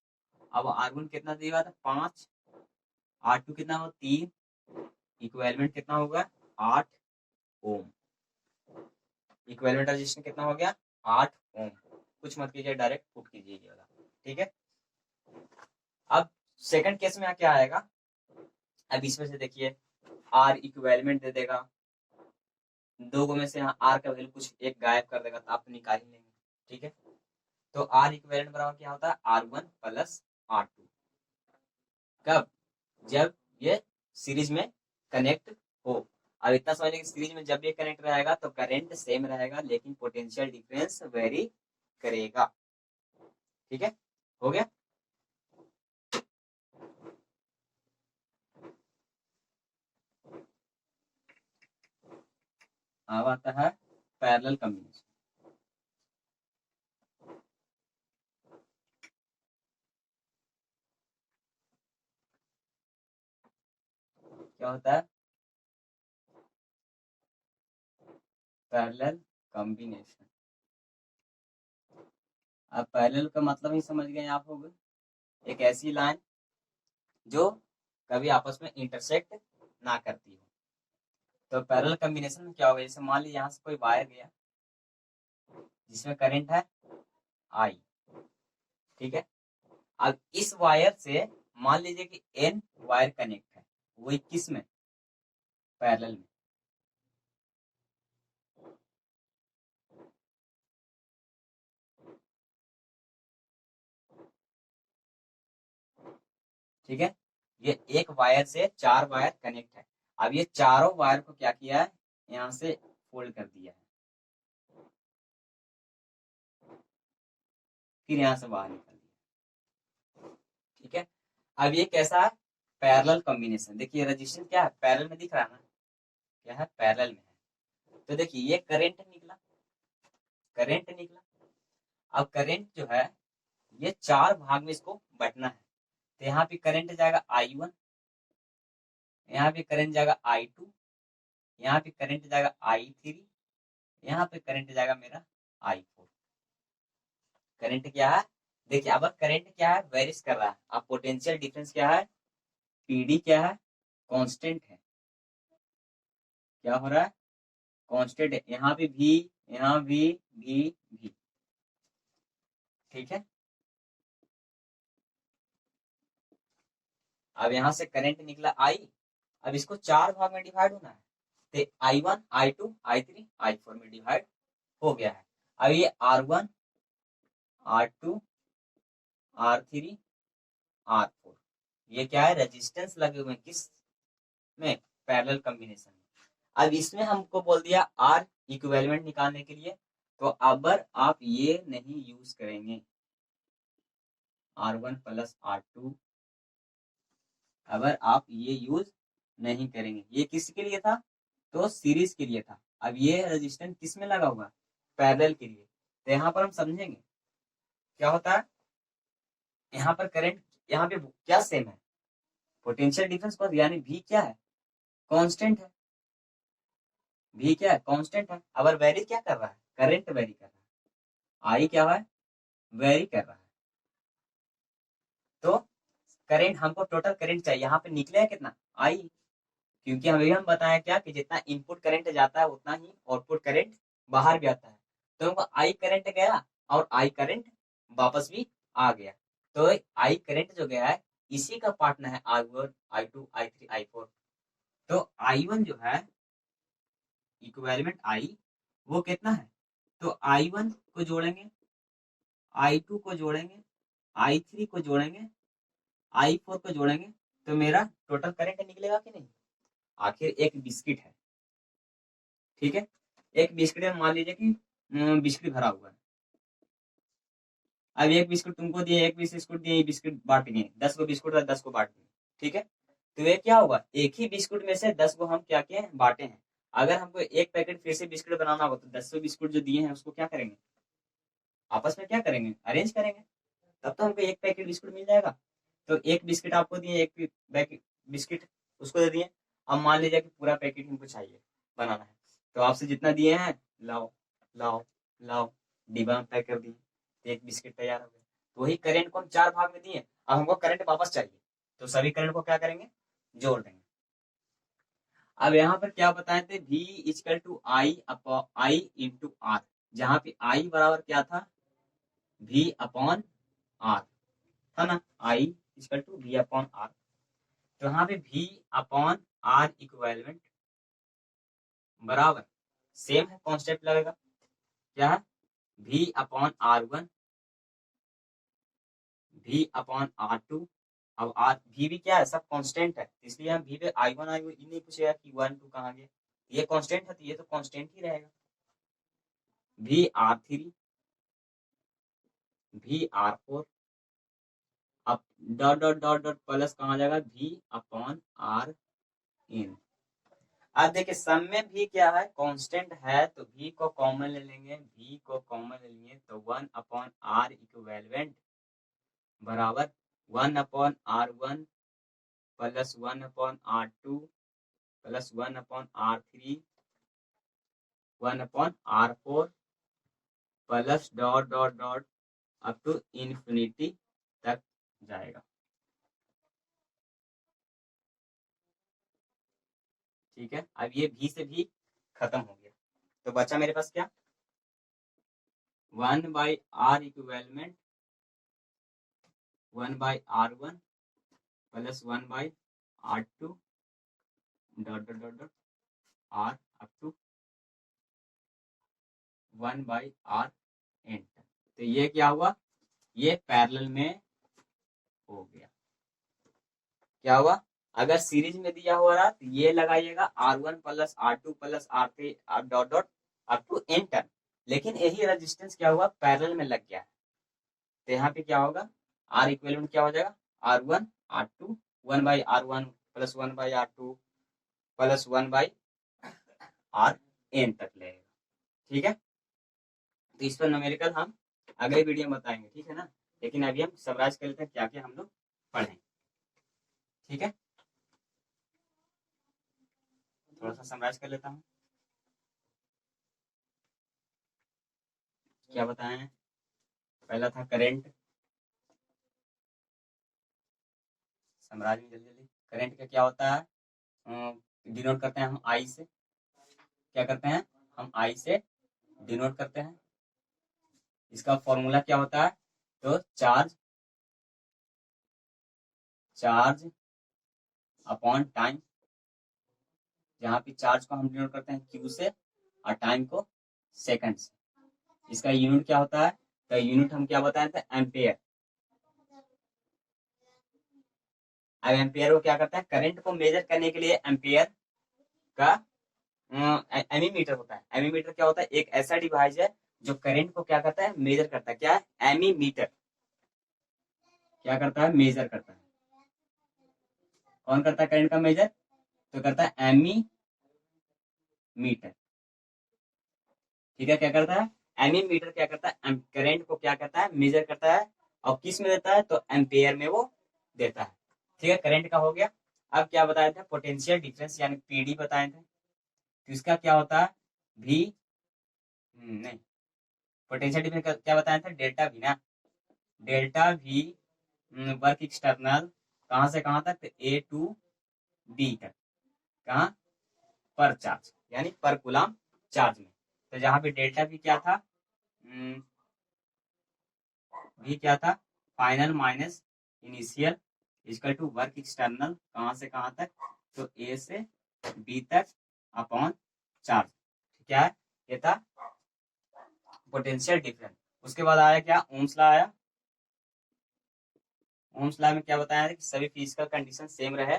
अब R1 कितना दिया था 5, R2 कितना हो 3, इक्विवेलेंट कितना होगा 8 ओम। इक्विवेलेंट रेजिस्टेंस कितना हो गया 8 ओम। कुछ मत कीजिए, डायरेक्ट पुट कीजिए ये वाला, ठीक है। अब सेकंड केस में क्या आएगा, अब इसमें से देखिए आर इक्विवेलेंट दे देगा, दो में से यहाँ आर का वैल्यू कुछ एक गायब कर देगा तो आप निकाल ही लेंगे, ठीक है। तो आर इक्विवेलेंट बराबर क्या होता है R1 प्लस R2। कब, जब ये सीरीज में कनेक्ट हो। अब इतना समझ लें कि सीरीज में जब ये कनेक्ट रहेगा तो करंट सेम रहेगा लेकिन पोटेंशियल डिफरेंस वेरी करेगा, ठीक है। हो गया। अब आता है पैरेलल कॉम्बिनेशन। क्या होता है पैरेलल कॉम्बिनेशन। अब पैरेलल का मतलब ही समझ गए आप लोग, एक ऐसी लाइन जो कभी आपस में इंटरसेक्ट ना करती हो। तो पैरेलल कॉम्बिनेशन में क्या होगा, जैसे मान लीजिए यहाँ से कोई वायर गया जिसमें करंट है आई, ठीक है। अब इस वायर से मान लीजिए कि एन वायर कनेक्ट है, वो किस में, पैरेलल में। ठीक है, ये एक वायर से 4 वायर कनेक्ट है। अब ये चारों वायर को क्या किया है, यहाँ से फोल्ड कर दिया है, फिर यहाँ से बाहर निकल दिया, ठीक है। अब ये कैसा है, पैरेलल कॉम्बिनेशन। देखिए रजिस्टेंस क्या है, पैरेलल में दिख रहा है ना, क्या है पैरेलल में है। तो देखिए ये करंट निकला, करंट निकला। अब करंट जो है ये 4 भाग में इसको बंटना है। तो यहाँ पे करंट जाएगा I1, यहाँ पे करंट जाएगा I2, यहाँ पे करंट जाएगा I3, यहाँ पे करंट जाएगा मेरा I4। करंट क्या है, देखिए अब करंट क्या है, वेरिस कर रहा है। अब पोटेंशियल डिफरेंस क्या है, पीडी क्या है, कांस्टेंट है। क्या हो रहा है, कांस्टेंट है। यहाँ पे भी, यहाँ भी, ठीक है। अब यहाँ से करंट निकला I, अब इसको 4 भाग में डिवाइड होना है। तो I1 I2 I3 I4 में डिवाइड हो गया है। अब ये R1 R2 R3 R4 ये क्या है, रेजिस्टेंस लगे हुए हैं किस में, पैरेलल कॉम्बिनेशन में। अब इसमें हमको बोल दिया आर इक्विवेलेंट निकालने के लिए, तो अब आप ये नहीं यूज करेंगे R1 प्लस R2, अगर आप ये यूज नहीं करेंगे। ये किसके लिए था, तो सीरीज के लिए था। अब ये रेजिस्टेंस किस में लगा हुआ, पैरेलल के लिए। तो यहाँ पर हम समझेंगे क्या होता है, यहाँ पर करंट, यहाँ पे क्या सेम है, पोटेंशियल डिफरेंस पर, यानी भी क्या है, कांस्टेंट है। भी क्या है, कांस्टेंट है। अगर वेरी क्या कर रहा है, करंट वेरी कर रहा है, आई क्या है, वेरी कर रहा है। तो करंट हमको टोटल करंट चाहिए, यहाँ पे निकलेगा कितना आई, क्योंकि हम बताया क्या कि जितना इनपुट करंट जाता है उतना ही आउटपुट करंट बाहर भी आता है। तो हमको आई करंट गया और आई करंट वापस भी आ गया। तो आई करंट जो गया है इसी का पार्टनर है I1 I2 I3 I4। तो I1 जो है इक्विवेलेंट आई, वो कितना है, तो I1 को जोड़ेंगे, I2 को जोड़ेंगे, I3 को जोड़ेंगे, I4 को जोड़ेंगे, तो मेरा टोटल करंट निकलेगा कि नहीं। आखिर एक बिस्किट है, ठीक है। एक बिस्किट में मान लीजिए कि बिस्किट भरा हुआ है। अब एक बिस्कुट तुमको दिए, एक बिस्कुट दिए, बिस्कुट बांट गए, 10 को बिस्कुट 10 को बांट गए, ठीक है। तो ये क्या होगा, एक ही बिस्कुट में से 10 को हम क्या किए हैं, बांटे हैं। अगर हमको एक पैकेट फिर से बिस्कुट बनाना होगा तो 10 बिस्कुट जो दिए हैं उसको क्या करेंगे, आपस में क्या करेंगे, अरेंज करेंगे, तब तो हमको एक पैकेट बिस्कुट मिल जाएगा। तो एक बिस्किट आपको दिए, एक बिस्किट उसको दे दिए। अब मान लीजिए कि पूरा पैकेट हमको चाहिए बनाना है, तो आपसे जितना दिए हैं लाओ लाओ लाओ, डिब्बा में पैक कर दिए, एक बिस्किट तैयार हो गया। तो वही करंट को हम 4 भाग में दिए, अब हमको करंट वापस चाहिए, तो सभी करंट को क्या करेंगे, जोड़ देंगे। अब यहाँ पर क्या बताए थे, V equal to I into R, जहाँ पे I बराबर क्या था, V अपॉन आर था ना, I equal to V upon R, तो यहाँ पे V अपॉन आर इक्विवेलेंट बराबर सेम है, कॉन्स्टेंट लगेगा, क्या है, V upon R one, V upon R two. अब आर V भी क्या है, सब कांस्टेंट है, इसलिए हम V पे I1 I नहीं पूछेगा कि 1 2 कहाँ गया, ये कांस्टेंट है तो ये तो कांस्टेंट ही रहेगा। V R three, V R four, अब dot dot dot dot plus कहाँ जाएगा, V अपॉन आर इन। अब देखिए सम में भी क्या है, कांस्टेंट है, तो V को कॉमन ले लेंगे, V को कॉमन ले लेंगे तो 1 अपॉन आर इक्विवेलेंट बराबर 1 upon R one plus 1 upon R two plus 1 upon R three 1 upon R four plus dot dot dot up to infinity तक जाएगा। ठीक है, अब ये भी से भी खत्म हो गया, तो बचा मेरे पास क्या, 1 by R equivalent 1 by R one plus 1 by R two dot dot dot dot R up to 1 by R enter. तो ये क्या हुआ, ये पैरेलल में हो गया। क्या हुआ, अगर सीरीज में दिया हुआ रहा तो ये लगाइएगा R one plus R two plus R three dot dot up to enter, लेकिन यही रेजिस्टेंस क्या हुआ, पैरेलल में लग गया है, तो यहाँ पे क्या होगा, आर इक्विवेलेंट क्या हो जाएगा, R one R two 1 by R one plus 1 by R two plus 1 by R N तक लेगा। ठीक है, तो इस पर न्यूमेरिकल हम अगले वीडियो में बताएंगे, ठीक है ना, लेकिन अभी हम समराइज कर लेते हैं क्या क्या हम लोग पढ़ें। ठीक है, थोड़ा सा समराइज कर लेता हूँ, क्या बताएं, पहला था करंट, समराइज में जल्दी जल्दी, करंट का क्या होता है, डिनोट करते हैं हम आई से, क्या करते हैं हम आई से डिनोट करते हैं, इसका फॉर्मूला क्या होता है, तो चार्ज चार्ज अपॉन टाइम, जहाँ पे चार्ज को हम डिनोट करते हैं क्यू से और टाइम को सेकंड से, इसका यूनिट क्या होता है, तो यूनिट हम क्या बताए थे, एम्पेयर। अब एम्पेयर को क्या करता है, करंट को मेजर करने के लिए एम्पेयर का एमीमीटर होता है। एमीमीटर क्या होता है, एक ऐसा डिवाइस है जो करंट को क्या करता है, मेजर करता है, क्या है, एमीमीटर क्या करता है, मेजर करता है। कौन करता है करंट का मेजर, तो करता है एमीमीटर। ठीक है, क्या करता है, एमीमीटर क्या करता है, करंट को क्या करता है, मेजर करता है, और किस में देता है, तो एम्पेयर में वो देता है। ठीक है, करंट का हो गया। अब क्या बताए थे, पोटेंशियल डिफरेंस यानी पीडी बताए थे, तो इसका क्या होता है, भी नहीं, पोटेंशियल डिफरेंस क्या बताया था, डेल्टा वी ना, डेल्टा वी वर्क एक्सटर्नल कहां से कहां तक, ए टू बी तक, कहां, पर चार्ज यानी पर कूलम चार्ज में, तो जहां पे डेल्टा वी क्या था, वी क्या था, final minus initial equal to work external कहां से कहां तक, तो ए से बी तक अपॉन चार्ज, क्या है, ये था पोटेंशियल डिफरेंस। उसके बाद आया क्या, ओम्स लॉ आया। ओम्स लॉ में क्या बताया कि सभी फिजिकल कंडीशन सेम रहे,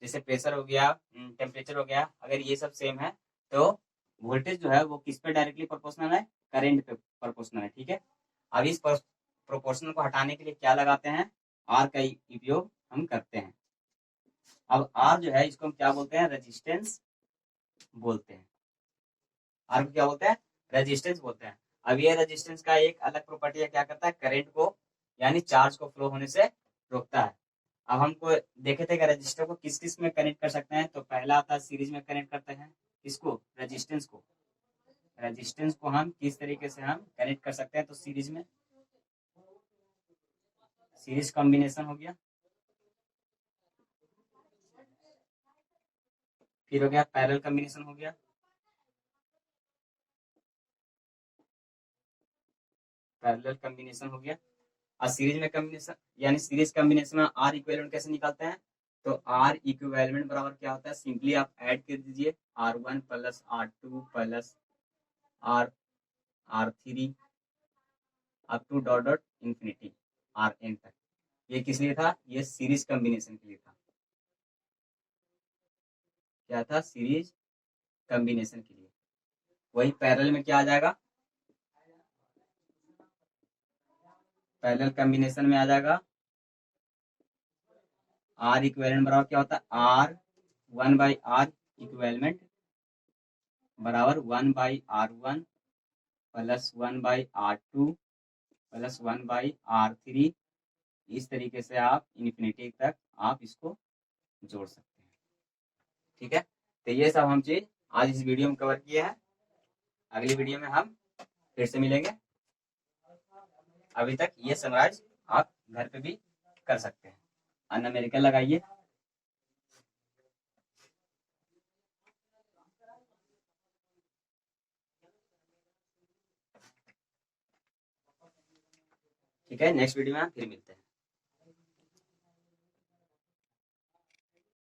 जैसे प्रेशर हो गया, टेम्परेचर हो गया, अगर ये सब सेम है तो वोल्टेज जो है वो किस पे डायरेक्टली प्रोपोर्शनल है, करंट पे प्रोपोर्शनल है। ठीक है, अब इस प्रोपोर्शनल को हटाने के लिए क्या लगाते हैं, आर का उपयोग हम करते हैं। अब आर जो है इसको हम क्या बोलते हैं, रेजिस्टेंस बोलते हैं, आर को क्या बोलते हैं, रेजिस्टेंस बोलते हैं। अब ये रेजिस्टेंस का एक अलग प्रॉपर्टी है, क्या करता है, करंट को यानी चार्ज को फ्लो होने से रोकता है। अब हमको देखे थे कि रजिस्टर को किस किस में कनेक्ट कर सकते हैं, तो पहला आता है सीरीज में कनेक्ट करते हैं, इसको रेजिस्टेंस को हम किस तरीके से हम कनेक्ट कर सकते हैं, तो सीरीज में सीरीज कॉम्बिनेशन हो गया, फिर हो गया पैरेलल कॉम्बिनेशन हो गया, पैरेलल कॉम्बिनेशन हो गया। और सीरीज में कॉम्बिनेशन यानी सीरीज कॉम्बिनेशन में आर इक्विवेलेंट कैसे निकालते हैं, तो आर इक्विवेलेंट बराबर क्या होता है, सिंपली आप ऐड कर दीजिए R1 plus R2 plus R3 up to dot dot infinity Rn तक। ये किस लिए था, ये सीरीज कॉम्बिनेशन के लिए था। क्या था, सीरीज कॉम्बिनेशन के लिए। वही पैरेलल में क्या आ जाएगा, पैरेलल कॉम्बिनेशन में आ जाएगा आर इक्विवेलेंट बराबर क्या होता है, R1/R इक्विवेलेंट बराबर 1/R1 plus 1/R2 plus 1/R3। इस तरीके से आप इन्फिनिटी तक आप इसको जोड़ सकते हैं। ठीक है, तो ये सब हम चीज आज इस वीडियो में कवर किए हैं। अगली वीडियो में हम फिर से मिलेंगे। अभी तक ये समराइज आप घर पे भी कर सकते हैं। अन अमेरिकन लगाइए। ठीक है, नेक्स्ट वीडियो में फिर मिलते हैं।